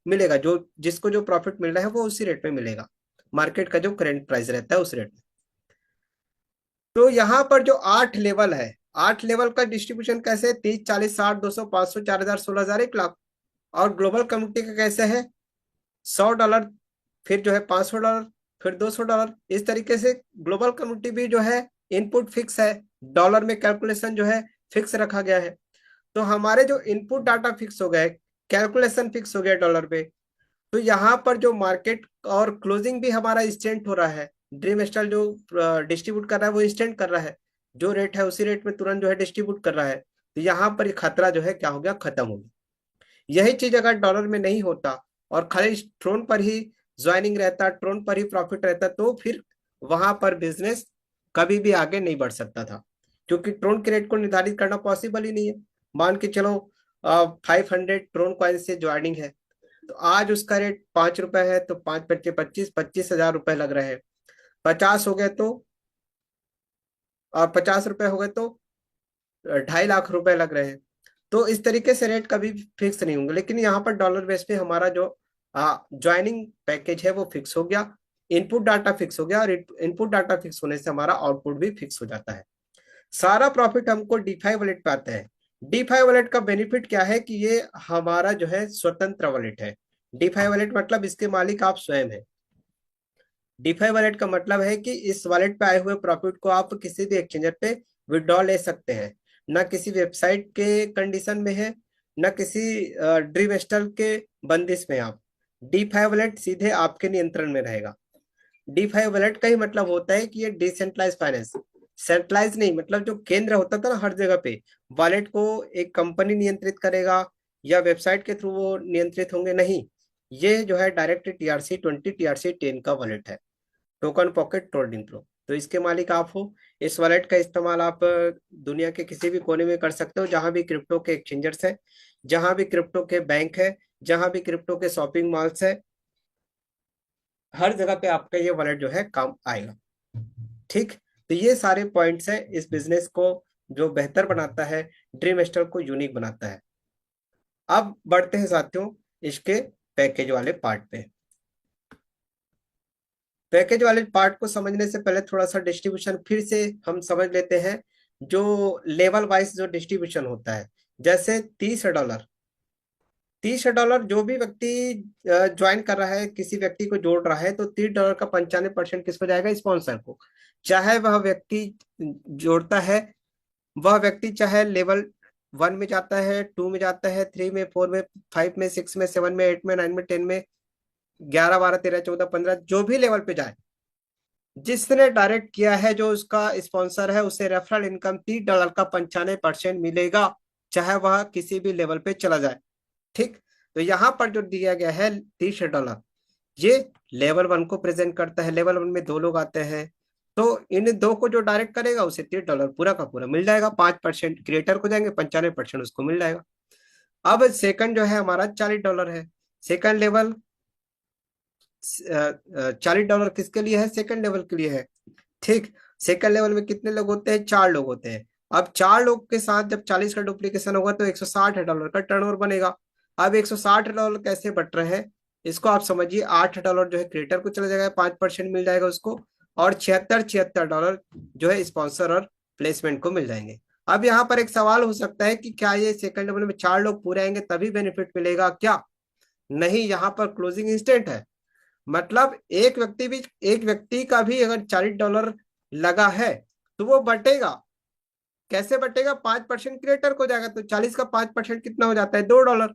मिलेगा। जो जिसको जो प्रॉफिट मिल रहा है वो उसी रेट में मिलेगा, मार्केट का जो करंट प्राइस रहता है उस रेट में। तो यहाँ पर जो 8 लेवल है, 8 लेवल का डिस्ट्रीब्यूशन कैसे है? 30, 40, 60, 200, 500, 4,000, 16,000, 1 लाख। और ग्लोबल कम्युनिटी का कैसे है? $100, फिर जो है $500, फिर $200, इस तरीके से ग्लोबल कम्युनिटी भी जो है इनपुट फिक्स है, डॉलर में कैलकुलेशन जो है फिक्स रखा गया है। तो हमारे जो इनपुट डाटा फिक्स हो गए, कैलकुलेशन फिक्स हो गया डॉलर पे, तो यहाँ पर जो मार्केट और क्लोजिंग भी हमारा इंस्टेंट हो रहा है। ड्रीम स्टार जो डिस्ट्रीब्यूट कर रहा है वो इंस्टेंट कर रहा है, जो रेट है उसी रेट में तुरंत जो है डिस्ट्रीब्यूट कर रहा है। तो यहाँ पर खतरा जो है क्या हो गया? खत्म हो गया। यही चीज अगर डॉलर में नहीं होता और खाली ट्रोन पर ही ज्वाइनिंग रहता, ट्रोन पर ही प्रॉफिट रहता, तो फिर वहां पर बिजनेस कभी भी आगे नहीं बढ़ सकता था, क्योंकि ट्रोन के रेट को निर्धारित करना पॉसिबल ही नहीं है। मान के चलो 500 ट्रोन कॉइन से ज्वाइनिंग है, तो आज उसका रेट ₹5 है, तो 5 × 5 = 25, 25,000 रुपए लग रहे हैं। 50 हो गए तो, और ₹50 हो गए तो 2.5 लाख रुपए लग रहे हैं। तो इस तरीके से रेट कभी फिक्स नहीं होंगे, लेकिन यहाँ पर डॉलर बेस पे हमारा जो ज्वाइनिंग पैकेज है वो फिक्स हो गया, इनपुट डाटा फिक्स हो गया, और इनपुट डाटा फिक्स होने से हमारा आउटपुट भी फिक्स हो जाता है। सारा प्रॉफिट हमको डीफाई वॉलेट पे आता है। डीफाई वॉलेट का बेनिफिट क्या है कि ये हमारा जो है स्वतंत्र वॉलेट है। डीफाई वॉलेट मतलब इसके मालिक आप स्वयं हैं। डीफाई वॉलेट का मतलब है कि इस वॉलेट पे आए हुए प्रॉफिट को आप किसी भी एक्सचेंजर पे विड्रॉ ले सकते हैं। ना किसी वेबसाइट के कंडीशन में है, ना किसी ड्रीम स्टॉल के बंदिश में। आप डीफाई वॉलेट सीधे आपके नियंत्रण में रहेगा। डीफाई वॉलेट का ही मतलब होता है कि ये डिसेंट्रलाइज फाइनेंस। सेंट्रलाइज नहीं, मतलब जो केंद्र होता था ना हर जगह पे, वॉलेट को एक कंपनी नियंत्रित करेगा या वेबसाइट के थ्रू वो नियंत्रित होंगे, नहीं। ये जो है डायरेक्ट TRC-20 TRC-10 का वॉलेट है, टोकन पॉकेट ट्रेडिंग प्रो। तो इसके मालिक आप हो। इस वॉलेट का इस्तेमाल आप दुनिया के किसी भी कोने में कर सकते हो, जहां भी क्रिप्टो के एक्सचेंजर्स है, जहां भी क्रिप्टो के बैंक है, जहां भी क्रिप्टो के शॉपिंग मॉल्स है, हर जगह पे आपका ये वॉलेट जो है काम आएगा। ठीक। तो ये सारे पॉइंट्स है इस बिजनेस को जो बेहतर बनाता है, ड्रीम स्टार को यूनिक बनाता है। अब बढ़ते हैं साथियों इसके पैकेज वाले पार्ट पे। पैकेज वाले पार्ट को समझने से पहले थोड़ा सा डिस्ट्रीब्यूशन फिर से हम समझ लेते हैं। जो लेवल वाइज जो डिस्ट्रीब्यूशन होता है, जैसे $30, $30 जो भी व्यक्ति ज्वाइन कर रहा है, किसी व्यक्ति को जोड़ रहा है, तो $30 का 95% किसको जाएगा? स्पॉन्सर को। चाहे वह व्यक्ति जोड़ता है, वह व्यक्ति चाहे लेवल 1 में जाता है, 2 में जाता है, 3 में, 4 में, 5 में, 6 में, 7 में, 8 में, 9 में, 10 में, 11, 12, 13, 14, 15, जो भी लेवल पे जाए, जिसने डायरेक्ट किया है, जो उसका स्पॉन्सर है, उसे रेफरल इनकम $30 का 95% मिलेगा, चाहे वह किसी भी लेवल पे चला जाए। ठीक। तो यहाँ पर जो दिया गया है $30, ये लेवल 1 को प्रेजेंट करता है। लेवल 1 में 2 लोग आते हैं, तो इन दो को जो डायरेक्ट करेगा उसे $30 पूरा का पूरा मिल जाएगा। 5% क्रिएटर को जाएंगे, 95% उसको मिल जाएगा। अब सेकंड जो है हमारा $40 है। सेकंड लेवल $40 किसके लिए है? सेकंड लेवल के लिए है। ठीक। सेकंड लेवल में कितने लोग होते हैं? 4 लोग होते हैं। अब 4 लोग के साथ जब 40 का डुप्लीकेशन होगा तो $160 का टर्नओवर बनेगा। अब $160 कैसे बट रहे हैं इसको आप समझिए। $8 जो है क्रिएटर को चला जाएगा, 5% मिल जाएगा उसको, और 76 $76 जो है स्पॉन्सर और प्लेसमेंट को मिल जाएंगे। अब यहाँ पर एक सवाल हो सकता है कि क्या ये सेकंड लेवल में 4 लोग पूरे आएंगे तभी बेनिफिट मिलेगा क्या? नहीं, यहाँ पर क्लोजिंग इंस्टेंट है। मतलब एक व्यक्ति का भी अगर $40 लगा है तो वो बटेगा। कैसे बटेगा? 5% क्रिएटर को जाएगा, तो 40 का 5% कितना हो जाता है? $2।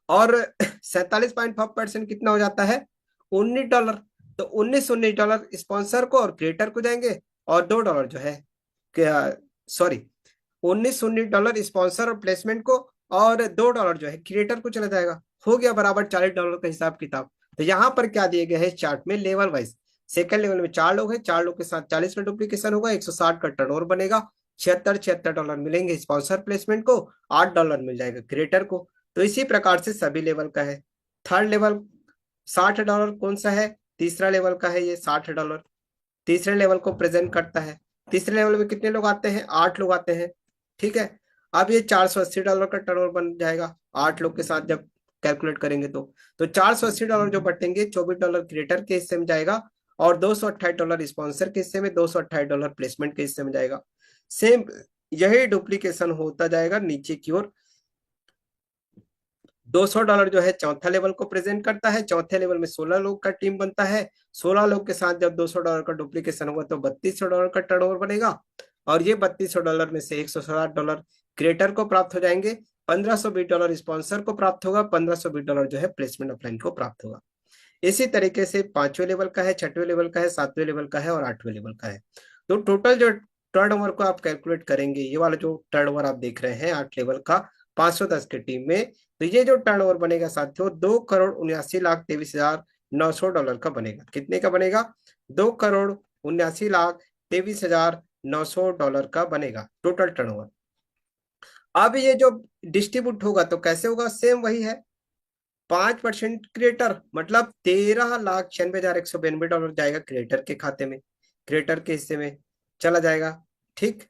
और 47.5% कितना हो जाता है? $19। तो $19 स्पॉन्सर को और क्रिएटर को जाएंगे, और $2 जो है, सॉरी, $19 स्पॉन्सर और प्लेसमेंट को, और $2 जो है क्रिएटर को चला जाएगा। हो गया बराबर $40 का हिसाब किताब। तो यहाँ पर क्या दिए गए हैं चार्ट में? लेवल वाइज सेकंड लेवल में 4 लोग हैं, 4 लोग के साथ 40 का डुप्लीकेशन होगा, 160 का टर्नओवर बनेगा, $76 मिलेंगे स्पॉन्सर प्लेसमेंट को, $8 मिल जाएगा क्रिएटर को। तो इसी प्रकार से सभी लेवल का है। थर्ड लेवल $60 कौन सा है? तीसरा लेवल का है ये $60। तीसरे लेवल को प्रेजेंट करता है। तीसरे लेवल में कितने लोग आते हैं? 8 लोग आते हैं। ठीक है। अब ये $480 का टर्नओवर बन जाएगा 8 लोग के साथ जब कैलकुलेट करेंगे तो $480 जो बटेंगे, $24 क्रिएटर के हिस्से में जाएगा, और $228 स्पॉन्सर के हिस्से में, $228 प्लेसमेंट के हिस्से में जाएगा। सेम यही डुप्लीकेशन होता जाएगा नीचे की ओर। $200 जो है चौथा लेवल को प्रेजेंट करता है। चौथे लेवल में 16 लोग का टीम बनता है। 16 लोग के साथ जब $200 का डुप्लीकेशन होगा तो $3200 का टर्नओवर बनेगा, और ये $3200 में से $160 क्रिएटर को प्राप्त हो जाएंगे, $1520 स्पॉन्सर को प्राप्त होगा, $1520 जो है प्लेसमेंट ऑफलाइन को प्राप्त होगा। इसी तरीके से पांचवें लेवल का है, छठवें लेवल का है, सातवें लेवल का है, और आठवें लेवल का है। तो टोटल जो टर्नओवर को आप कैलकुलेट करेंगे, ये वाला जो टर्नओवर आप देख रहे हैं 8 लेवल का 510 की टीम में, तो ये जो टर्नओवर बनेगा साथियों, $2,79,23,900 का बनेगा। कितने का बनेगा? $2,79,23,900 का बनेगा टोटल टर्नओवर। अब ये जो डिस्ट्रीब्यूट होगा तो कैसे होगा? सेम वही है, 5% क्रिएटर, मतलब $13,96,192 जाएगा क्रिएटर के खाते में, क्रिएटर के हिस्से में चला जाएगा। ठीक,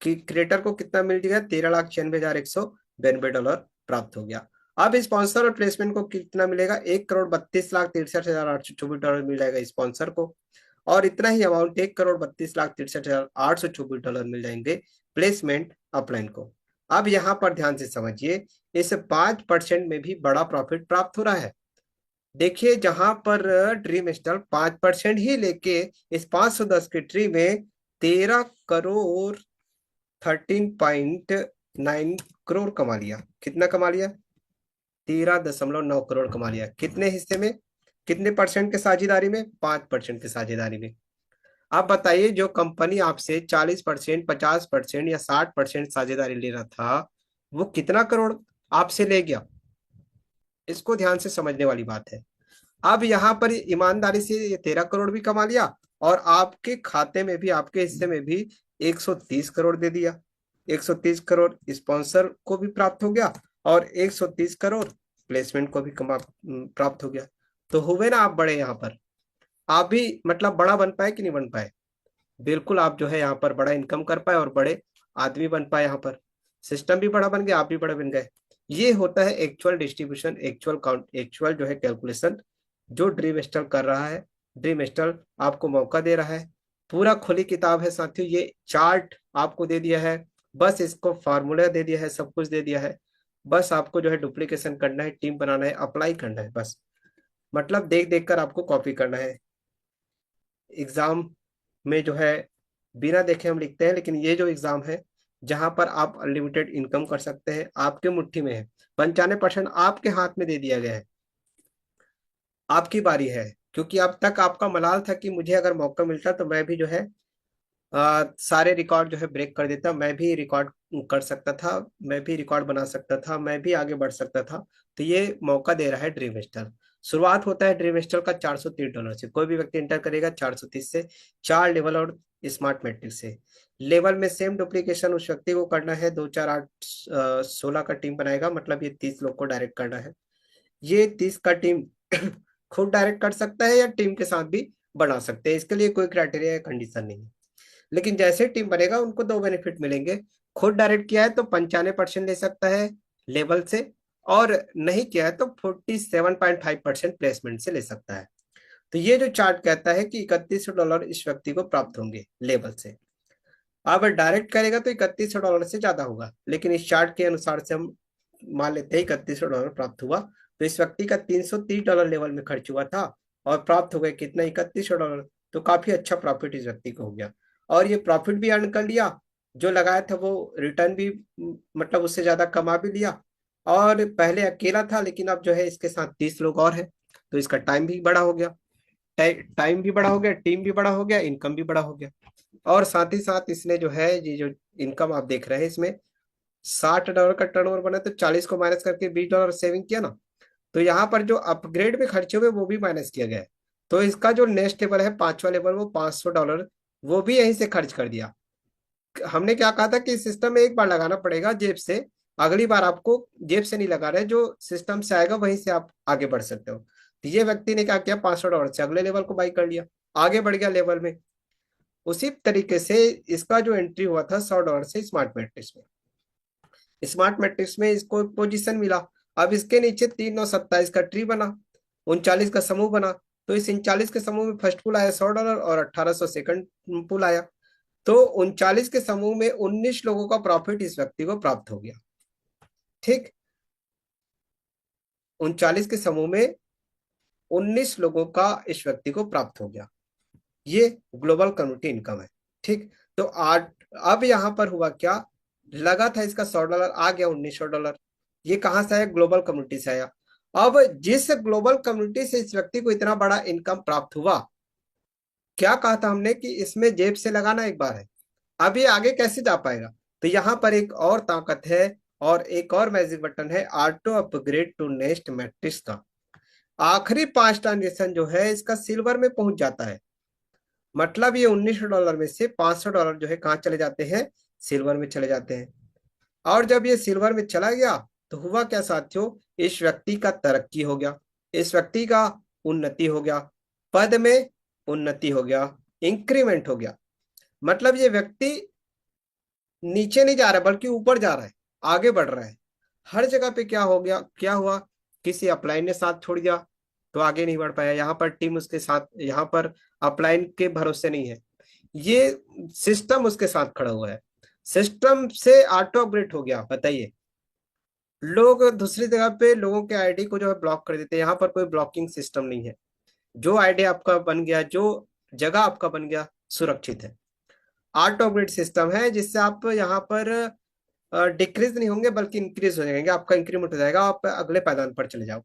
कि क्रिएटर को कितना मिल गया? $13,96,192 प्राप्त हो गया। अब स्पॉन्सर और प्लेसमेंट को कितना मिलेगा? $1,32,63,824 मिल जाएगा स्पॉन्सर को, और इतना ही अमाउंट $1,32,63,824 मिल जाएंगे प्लेसमेंट अपलाइन को। अब यहां पर ध्यान से समझिए, इस 5% में भी बड़ा प्रॉफिट प्राप्त हो रहा है। देखिए, जहां पर ड्रीम स्टार 5% ही लेके इस 510 की ट्री में 13,13.9 कमा लिया। कितना कमा लिया? 13.9 करोड़ कमा लिया। कितने हिस्से में, कितने परसेंट के साझेदारी में? 5% की साझेदारी में। आप बताइए, जो कंपनी आपसे 40%, 50% या 60% साझेदारी ले रहा था, वो कितना करोड़ आपसे ले गया? इसको ध्यान से समझने वाली बात है। अब यहाँ पर ईमानदारी से ये 13 करोड़ भी कमा लिया, और आपके खाते में भी, आपके हिस्से में भी 130 करोड़ दे दिया। 130 करोड़ स्पॉन्सर को भी प्राप्त हो गया, और 130 करोड़ प्लेसमेंट को भी प्राप्त हो गया। तो हुए ना आप बड़े यहाँ पर? आप भी मतलब बड़ा बन पाए कि नहीं बन पाए? बिल्कुल, आप जो है यहाँ पर बड़ा इनकम कर पाए और बड़े आदमी बन पाए। यहाँ पर सिस्टम भी बड़ा बन गया, आप भी बड़े बन गए। ये होता है actual distribution, actual count, actual जो है कैलकुलेशन जो ड्रीम स्टार कर रहा है। ड्रीम स्टार आपको मौका दे रहा है, पूरा खुली किताब है साथियों। ये चार्ट आपको दे दिया है, बस इसको फार्मूला दे दिया है, सब कुछ दे दिया है। बस आपको जो है डुप्लीकेशन करना है, टीम बनाना है, अप्लाई करना है बस। मतलब देख देख कर आपको कॉपी करना है। एग्जाम में जो है बिना देखे हम लिखते हैं, लेकिन ये जो एग्जाम है जहां पर आप अनलिमिटेड इनकम कर सकते हैं, आपके मुट्ठी में है। 95% आपके हाथ में दे दिया गया है। आपकी बारी है, क्योंकि अब तक आपका मलाल था कि मुझे अगर मौका मिलता तो मैं भी जो है सारे रिकॉर्ड जो है ब्रेक कर देता, मैं भी रिकॉर्ड कर सकता था, मैं भी रिकॉर्ड बना सकता था, मैं भी आगे बढ़ सकता था। तो ये मौका दे रहा है ड्रीम स्टार। शुरुआत होता है ड्रीम स्टार का $430 से। कोई भी व्यक्ति इंटर करेगा 430 से, 4 लेवल और स्मार्ट मैट्रिक से। लेवल में सेम डुप्लीकेशन उस व्यक्ति को करना है। 2 4 8 16 का टीम बनाएगा, मतलब ये 30 लोग को डायरेक्ट करना है। ये 30 का टीम खुद डायरेक्ट कर सकता है या टीम के साथ भी बना सकते हैं, इसके लिए कोई क्राइटेरिया या कंडीशन नहीं है। लेकिन जैसे टीम बनेगा उनको 2 बेनिफिट मिलेंगे। खुद डायरेक्ट किया है तो 95% ले सकता है लेवल से, और नहीं किया है तो 47.5% प्लेसमेंट से ले सकता है। तो ये जो चार्ट कहता है कि $3100 इस व्यक्ति को प्राप्त होंगे लेवल से। अब डायरेक्ट करेगा तो $3100 से ज्यादा होगा, लेकिन इस चार्ट के अनुसार से हम मान लेते हैं $3100 प्राप्त हुआ। तो इस व्यक्ति का $330 लेवल में खर्च हुआ था और प्राप्त हो गए कितना, $3100। तो काफी अच्छा प्रॉफिट इस व्यक्ति को हो गया, और ये प्रॉफिट भी अर्न कर लिया, जो लगाया था वो रिटर्न भी मतलब उससे ज्यादा कमा भी लिया। और पहले अकेला था, लेकिन अब जो है इसके साथ 30 लोग और हैं, तो इसका टाइम भी बड़ा हो गया, टाइम भी बड़ा हो गया, टीम भी बड़ा हो गया, इनकम भी बड़ा हो गया। और साथ ही साथ इसने जो है ये जो इनकम आप देख रहे हैं इसमें $60 का टर्नओवर बना, तो 40 को माइनस करके $20 सेविंग किया ना। तो यहाँ पर जो अपग्रेड में खर्चे हुए वो भी माइनस किया गया है। तो इसका जो नेक्स्ट लेवल है, पांचवा लेवल, वो $500 वो भी यहीं से खर्च कर दिया। हमने क्या कहा था कि सिस्टम में एक बार लगाना पड़ेगा जेब से, अगली बार आपको जेब से नहीं लगा रहे, जो सिस्टम से आएगा वहीं से आप आगे बढ़ सकते हो। तो ये व्यक्ति ने क्या किया, $500 से अगले लेवल को बाई कर लिया, आगे बढ़ गया लेवल में। उसी तरीके से इसका जो एंट्री हुआ था $100 से स्मार्ट मैट्रिक्स में, स्मार्ट मैट्रिक्स में इसको पोजीशन मिला। अब इसके नीचे 3 9 27 का ट्री बना, 39 का समूह बना। तो इस 39 के समूह में फर्स्ट पुल आया $100 और 1800 सेकंड पुल आया। तो 39 के समूह में 19 लोगों का प्रॉफिट इस व्यक्ति को प्राप्त हो गया। ठीक, 39 के समूह में 19 लोगों का इस व्यक्ति को प्राप्त हो गया। ये ग्लोबल कम्युनिटी इनकम है। ठीक, तो आज अब यहां पर हुआ क्या, लगा था इसका $100, आ गया $1900। ये कहां से आया, ग्लोबल कम्युनिटी से आया। अब जिस ग्लोबल कम्युनिटी से इस व्यक्ति को इतना बड़ा इनकम प्राप्त हुआ, क्या कहा था हमने कि इसमें जेब से लगाना एक बार है। अब ये आगे कैसे जा पाएगा, तो यहाँ पर एक और ताकत है और एक और मैजिक बटन है, auto upgrade to next matrix का। आखिरी 5 ट्रांजेक्शन जो है इसका सिल्वर में पहुंच जाता है। मतलब ये $1900 में से $500 जो है कहाँ चले जाते हैं, सिल्वर में चले जाते हैं। और जब ये सिल्वर में चला गया तो हुआ क्या साथियों, इस व्यक्ति का तरक्की हो गया, इस व्यक्ति का उन्नति हो गया, पद में उन्नति हो गया, इंक्रीमेंट हो गया। मतलब ये व्यक्ति नीचे नहीं जा रहा बल्कि ऊपर जा रहा है, आगे बढ़ रहा है। हर जगह पे क्या हो गया, क्या हुआ, किसी अपलाइन ने साथ छोड़ दिया तो आगे नहीं बढ़ पाया, यहाँ पर टीम उसके साथ, यहाँ पर अपलाइन के भरोसे नहीं है, ये सिस्टम उसके साथ खड़ा हुआ है। सिस्टम से ऑटो अपग्रेड हो गया। बताइए, लोग दूसरी जगह पे लोगों के आईडी को जो है ब्लॉक कर देते हैं, यहाँ पर कोई ब्लॉकिंग सिस्टम नहीं है। जो आईडी आपका बन गया, जो जगह आपका बन गया, सुरक्षित है। ऑटो अपग्रेड सिस्टम है जिससे आप यहाँ पर डिक्रीज नहीं होंगे बल्कि इंक्रीज हो जाएंगे, आपका इंक्रीमेंट हो जाएगा, आप अगले पायदान पर चले जाओ।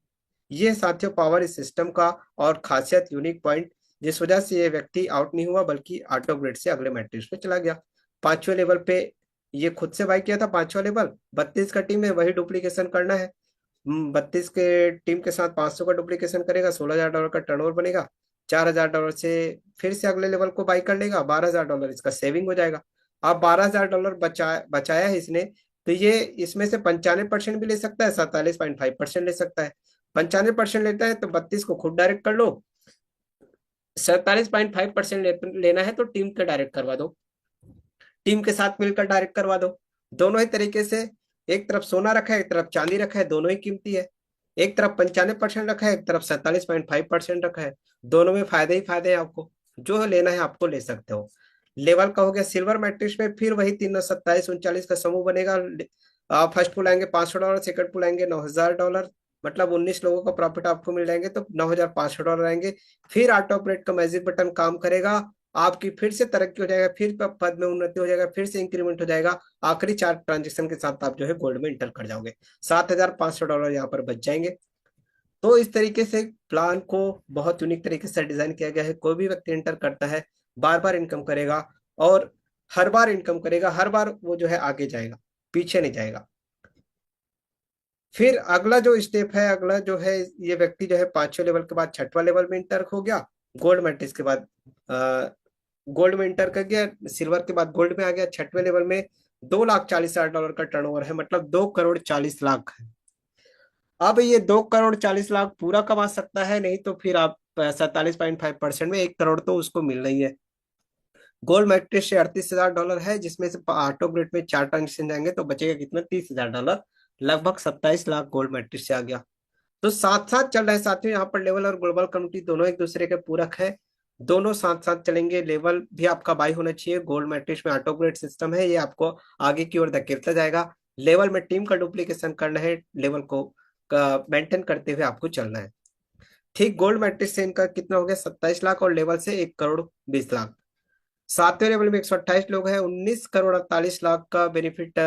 ये साथियों पावर इस सिस्टम का और खासियत, यूनिक पॉइंट, जिस वजह से ये व्यक्ति आउट नहीं हुआ बल्कि ऑटो अपग्रेड से अगले मैट्रिक्स पे चला गया। पांचवें लेवल पे ये खुद से बाई किया था, पांचवा लेवल 32 का टीम है, वही डुप्लीकेशन करना है। 32 के टीम के साथ 500 का डुप्लीकेशन करेगा, $16,000 का टर्नओवर बनेगा। $4,000 से फिर से अगले लेवल को बाई कर लेगा, $12,000 इसका सेविंग हो जाएगा। अब $12,000 बचाया है इसने, तो ये इसमें से 95% भी ले सकता है, 47.5% ले सकता है। 95% लेता है तो 32 को खुद डायरेक्ट कर लो, 47.5% लेना है तो टीम के डायरेक्ट करवा दो, टीम के साथ मिलकर डायरेक्ट करवा दो। दोनों ही तरीके से, एक तरफ सोना रखा है एक तरफ चांदी रखा है, दोनों ही कीमती है। एक तरफ 95% रखा है, एक तरफ 47.5% रखा है, दोनों में फायदे ही फायदे हैं। आपको जो लेना है आपको ले सकते हो। लेवल का हो गया सिल्वर मैट्रिक्स में, फिर वही 3 9 27 39 का समूह बनेगा। फर्स्ट पुल आएंगे $500, सेकंड पुल आएंगे $9,000, मतलब 19 लोगों का प्रॉफिट आपको मिल जाएंगे, तो $9,500 आएंगे। फिर ऑटो ऑपरेट का मैजिक बटन काम करेगा, आपकी फिर से तरक्की हो जाएगा, फिर पद में उन्नति हो जाएगा, फिर से इंक्रीमेंट हो जाएगा। आखिरी 4 ट्रांजेक्शन के साथ आप जो है गोल्ड में इंटर कर जाओगे, $7,500 यहाँ पर बच जाएंगे। तो इस तरीके से प्लान को बहुत यूनिक तरीके से डिजाइन किया गया है। कोई भी व्यक्ति इंटर करता है, बार बार इनकम करेगा, और हर बार इनकम करेगा, हर बार वो जो है आगे जाएगा, पीछे नहीं जाएगा। फिर अगला जो स्टेप है, अगला जो है, ये व्यक्ति जो है 5वें लेवल के बाद 6वां लेवल में इंटर हो गया, गोल्ड मैट्रिक्स के बाद गोल्ड में इंटर कर गया, सिल्वर के बाद गोल्ड में आ गया। 6वें लेवल में $2,40,000 का टर्नओवर है, मतलब 2,40,00,000 है। अब ये 2,40,00,000 पूरा कमा सकता है, नहीं तो फिर आप 47.5% में 1 करोड़ तो उसको मिलना ही है। गोल्ड मैट्रिक्स से $38,000 है, जिसमें से ऑटो ग्रेड में 4 ट्रांजेक्शन जाएंगे तो बचेगा कितना, $30,000। लगभग 27 लाख गोल्ड मैट्रिक्स से आ गया। तो साथ साथ चल रहे साथियों, यहाँ पर लेवल और ग्लोबल कम्युनिटी दोनों एक दूसरे के पूरक है। दोनों साथ साथ चलेंगे। लेवल भी आपका बाई होना चाहिए। गोल्ड मैट्रिक्स में ऑटो ग्रेड सिस्टम है, ये आपको आगे की ओर धकेलता जाएगा। लेवल में टीम का डुप्लीकेशन करना है, लेवल को मेंटेन करते हुए आपको चलना है। ठीक, गोल्ड मैट्रिक्स से इनका कितना हो गया, 27 लाख, और लेवल से 1 करोड़ 20 लाख। सातवें लेवल में 128 लोग हैं, 19 करोड़ 48 लाख का बेनिफिट,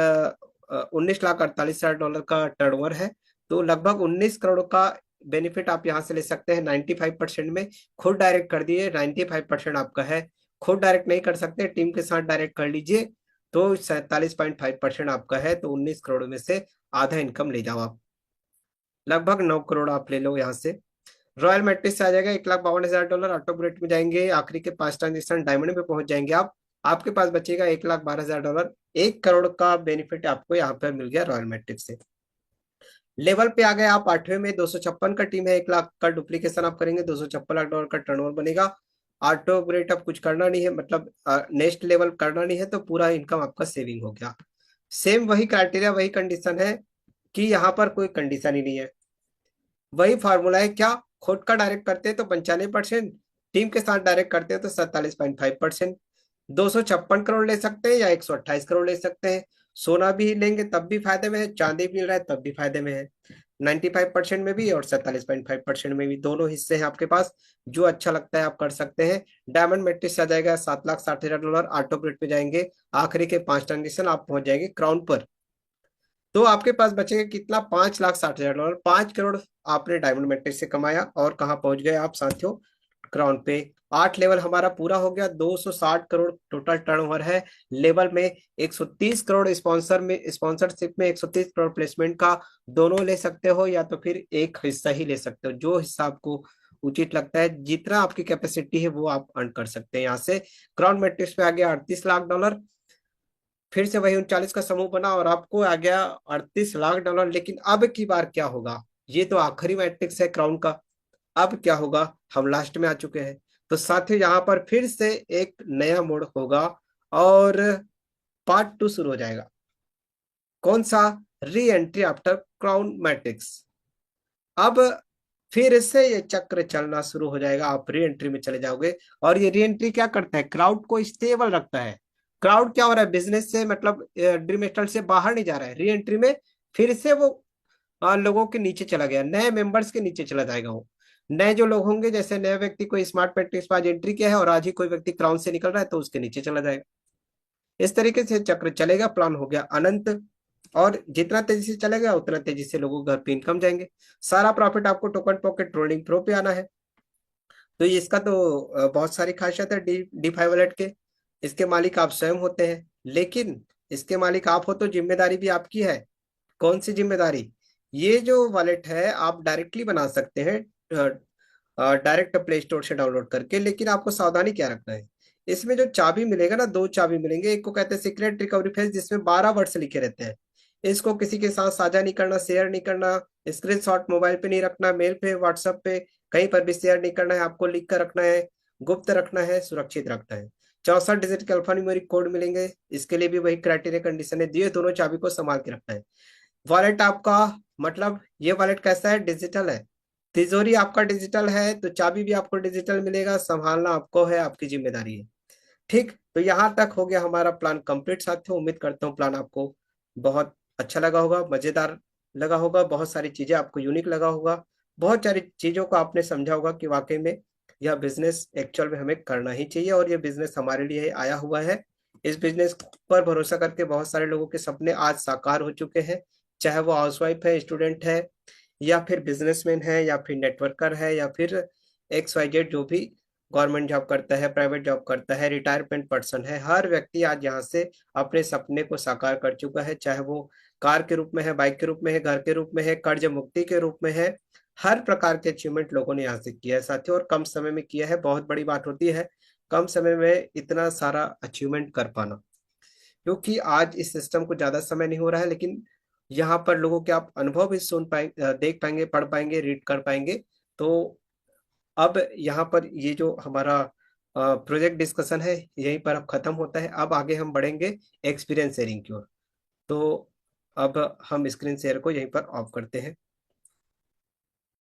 19 लाख 48 हजार डॉलर का टर्नओवर है। तो लगभग 19 करोड़ का बेनिफिट आप यहाँ से ले सकते हैं 95% में। खुद डायरेक्ट कर दिए, 95% आपका है। खुद डायरेक्ट नहीं कर सकते, टीम के साथ डायरेक्ट कर लीजिए, तो 47.5% आपका है। तो 19 करोड़ में से आधा इनकम ले जाओ आप, लगभग 9 करोड़ आप ले लो यहाँ से। रॉयल मैट्रिक्स से आ जाएगा 1,52,000 डॉलर, ऑटो ग्रेड में जाएंगे, आखिरी के 5 ट्रांजेक्शन डायमंड में पहुंच जाएंगे आप। आपके पास बचेगा 1,12,000 डॉलर। 1 करोड़ का बेनिफिट आपको यहाँ पर मिल गया रॉयल मैट्रिक्स से। लेवल पे आ गए आप 8वें में, 256 का टीम है, 1 लाख का डुप्लीकेशन आप करेंगे, 256 लाख डॉलर का टर्नओवर बनेगा। ऑटो ग्रेड अब कुछ करना नहीं है, मतलब नेक्स्ट लेवल करना नहीं है, तो पूरा इनकम आपका सेविंग हो गया। सेम वही क्राइटेरिया, वही कंडीशन है कि यहाँ पर कोई कंडीशन ही नहीं है। वही फार्मूला है, क्या खुद का डायरेक्ट करते हैं तो 95%, टीम के साथ डायरेक्ट करते हैं तो 47.5%। 256 करोड़ ले सकते हैं या 128 करोड़ ले सकते हैं। सोना भी लेंगे तब भी फायदे में है, चांदी भी मिल रहा है तब भी फायदे में है। 95% में भी और 47.5% में भी, दोनों हिस्से हैं आपके पास। जो अच्छा लगता है आप कर सकते हैं। डायमंड मेट्रिक्स आ जाएगा 7,60,000 डॉलर, ऑटो ग्रिड पे जाएंगे, आखिरी के 5 ट्रांजेक्शन आप पहुंच जाएंगे क्राउन पर। तो आपके पास बचेगा कितना, 5,60,000 डॉलर। 5 करोड़ आपने डायमंड मेट्रिक से कमाया, और कहाँ पहुंच गए आप साथियों, क्राउन पे। 8 लेवल हमारा पूरा हो गया, 260 करोड़ टोटल टर्नओवर है। लेवल में 130 करोड़ स्पॉन्सर में, स्पॉन्सरशिप में 130 करोड़ प्लेसमेंट का, दोनों ले सकते हो या तो फिर एक हिस्सा ही ले सकते हो, जो हिस्सा आपको उचित लगता है। जितना आपकी कैपेसिटी है वो आप अर्न कर सकते हैं यहाँ से। क्राउन मैट्रिक्स पे आ गया 38 लाख डॉलर। फिर से वही 39 का समूह बना और आपको आ गया 38 लाख डॉलर। लेकिन अब की बार क्या होगा, ये तो आखिरी मैट्रिक्स है क्राउन का। अब क्या होगा, हम लास्ट में आ चुके हैं। तो साथियों यहाँ पर फिर से एक नया मोड़ होगा, और पार्ट 2 शुरू हो जाएगा। कौन सा, re entry after crown matrix. अब फिर से ये चक्र चलना शुरू हो जाएगा, आप री एंट्री में चले जाओगे। और ये री एंट्री क्या करता है, क्राउड को स्टेबल रखता है। क्राउड क्या हो रहा है, बिजनेस से मतलब ड्रीम स्टाइल से बाहर नहीं जा रहा है, री एंट्री में फिर से वो लोगों के नीचे चला गया, नए मेंबर्स के नीचे चला जाएगा वो। नए जो लोग होंगे, जैसे नया व्यक्ति कोई स्मार्ट मैट्रिक्स पर आज एंट्री किया है और आज ही कोई व्यक्ति क्राउन से निकल रहा है, तो उसके नीचे चला जाएगा। इस तरीके से चक्र चलेगा, प्लान हो गया अनंत। और जितना तेजी से चलेगा उतना तेजी से लोगों के घर पे इनकम जाएंगे। सारा प्रॉफिट आपको टोकन पॉकेट रोलिंग प्रो पे आना है। तो ये इसका तो बहुत सारी खासियत है डी डी फाइव वॉलेट के। इसके मालिक आप स्वयं होते हैं, लेकिन इसके मालिक आप हो तो जिम्मेदारी भी आपकी है। कौन सी जिम्मेदारी, ये जो वॉलेट है आप डायरेक्टली बना सकते हैं, डायरेक्ट प्ले स्टोर से डाउनलोड करके। लेकिन आपको सावधानी क्या रखना है, इसमें जो चाबी मिलेगा ना, 2 चाबी मिलेंगे। एक को कहते हैं सीक्रेट रिकवरी फेज, जिसमें 12 वर्ड्स लिखे रहते हैं। इसको किसी के साथ साझा नहीं करना, शेयर नहीं करना, स्क्रीनशॉट मोबाइल पे नहीं रखना, मेल पे व्हाट्सएप पे कहीं पर भी शेयर नहीं करना है, आपको लिख कर रखना है, गुप्त रखना है, सुरक्षित रखना है। 64 डिजिट के अल्फान्यूमेरिक कोड मिलेंगे, इसके लिए भी वही क्राइटेरिया कंडीशन है, दिए दोनों चाबी को संभाल के रखना है। वॉलेट आपका, मतलब ये वॉलेट कैसा है, डिजिटल है। तिजोरी आपका डिजिटल है, तो चाबी भी आपको डिजिटल मिलेगा, संभालना आपको है, आपकी जिम्मेदारी है। ठीक, तो यहाँ तक हो गया हमारा प्लान कंप्लीट साथियों। उम्मीद करता हूँ प्लान आपको बहुत अच्छा लगा होगा, मजेदार लगा होगा, बहुत सारी चीजें आपको यूनिक लगा होगा, बहुत सारी चीजों को आपने समझा होगा कि वाकई में यह बिजनेस एक्चुअल में हमें करना ही चाहिए, और यह बिजनेस हमारे लिए आया हुआ है। इस बिजनेस पर भरोसा करके बहुत सारे लोगों के सपने आज साकार हो चुके हैं, चाहे वो हाउसवाइफ है, स्टूडेंट है, या फिर बिजनेसमैन है, या फिर नेटवर्कर है, या फिर XYZ जो भी गवर्नमेंट जॉब करता है, प्राइवेट जॉब करता है, रिटायरमेंट पर्सन है। हर व्यक्ति आज यहाँ से अपने सपने को साकार कर चुका है, चाहे वो कार के रूप में है, बाइक के रूप में है, घर के रूप में है, कर्ज मुक्ति के रूप में है। हर प्रकार के अचीवमेंट लोगों ने यहाँ से किया है साथियों, और कम समय में किया है। बहुत बड़ी बात होती है कम समय में इतना सारा अचीवमेंट कर पाना, क्योंकि आज इस सिस्टम को ज्यादा समय नहीं हो रहा है, लेकिन यहाँ पर लोगों के आप अनुभव भी सुन पाएंगे, देख पाएंगे, पढ़ पाएंगे, रीड कर पाएंगे। तो अब यहाँ पर ये जो हमारा प्रोजेक्ट डिस्कशन है यहीं पर अब खत्म होता है। अब आगे हम बढ़ेंगे एक्सपीरियंस शेयरिंग की ओर। तो अब हम स्क्रीन शेयर को यहीं पर ऑफ करते हैं।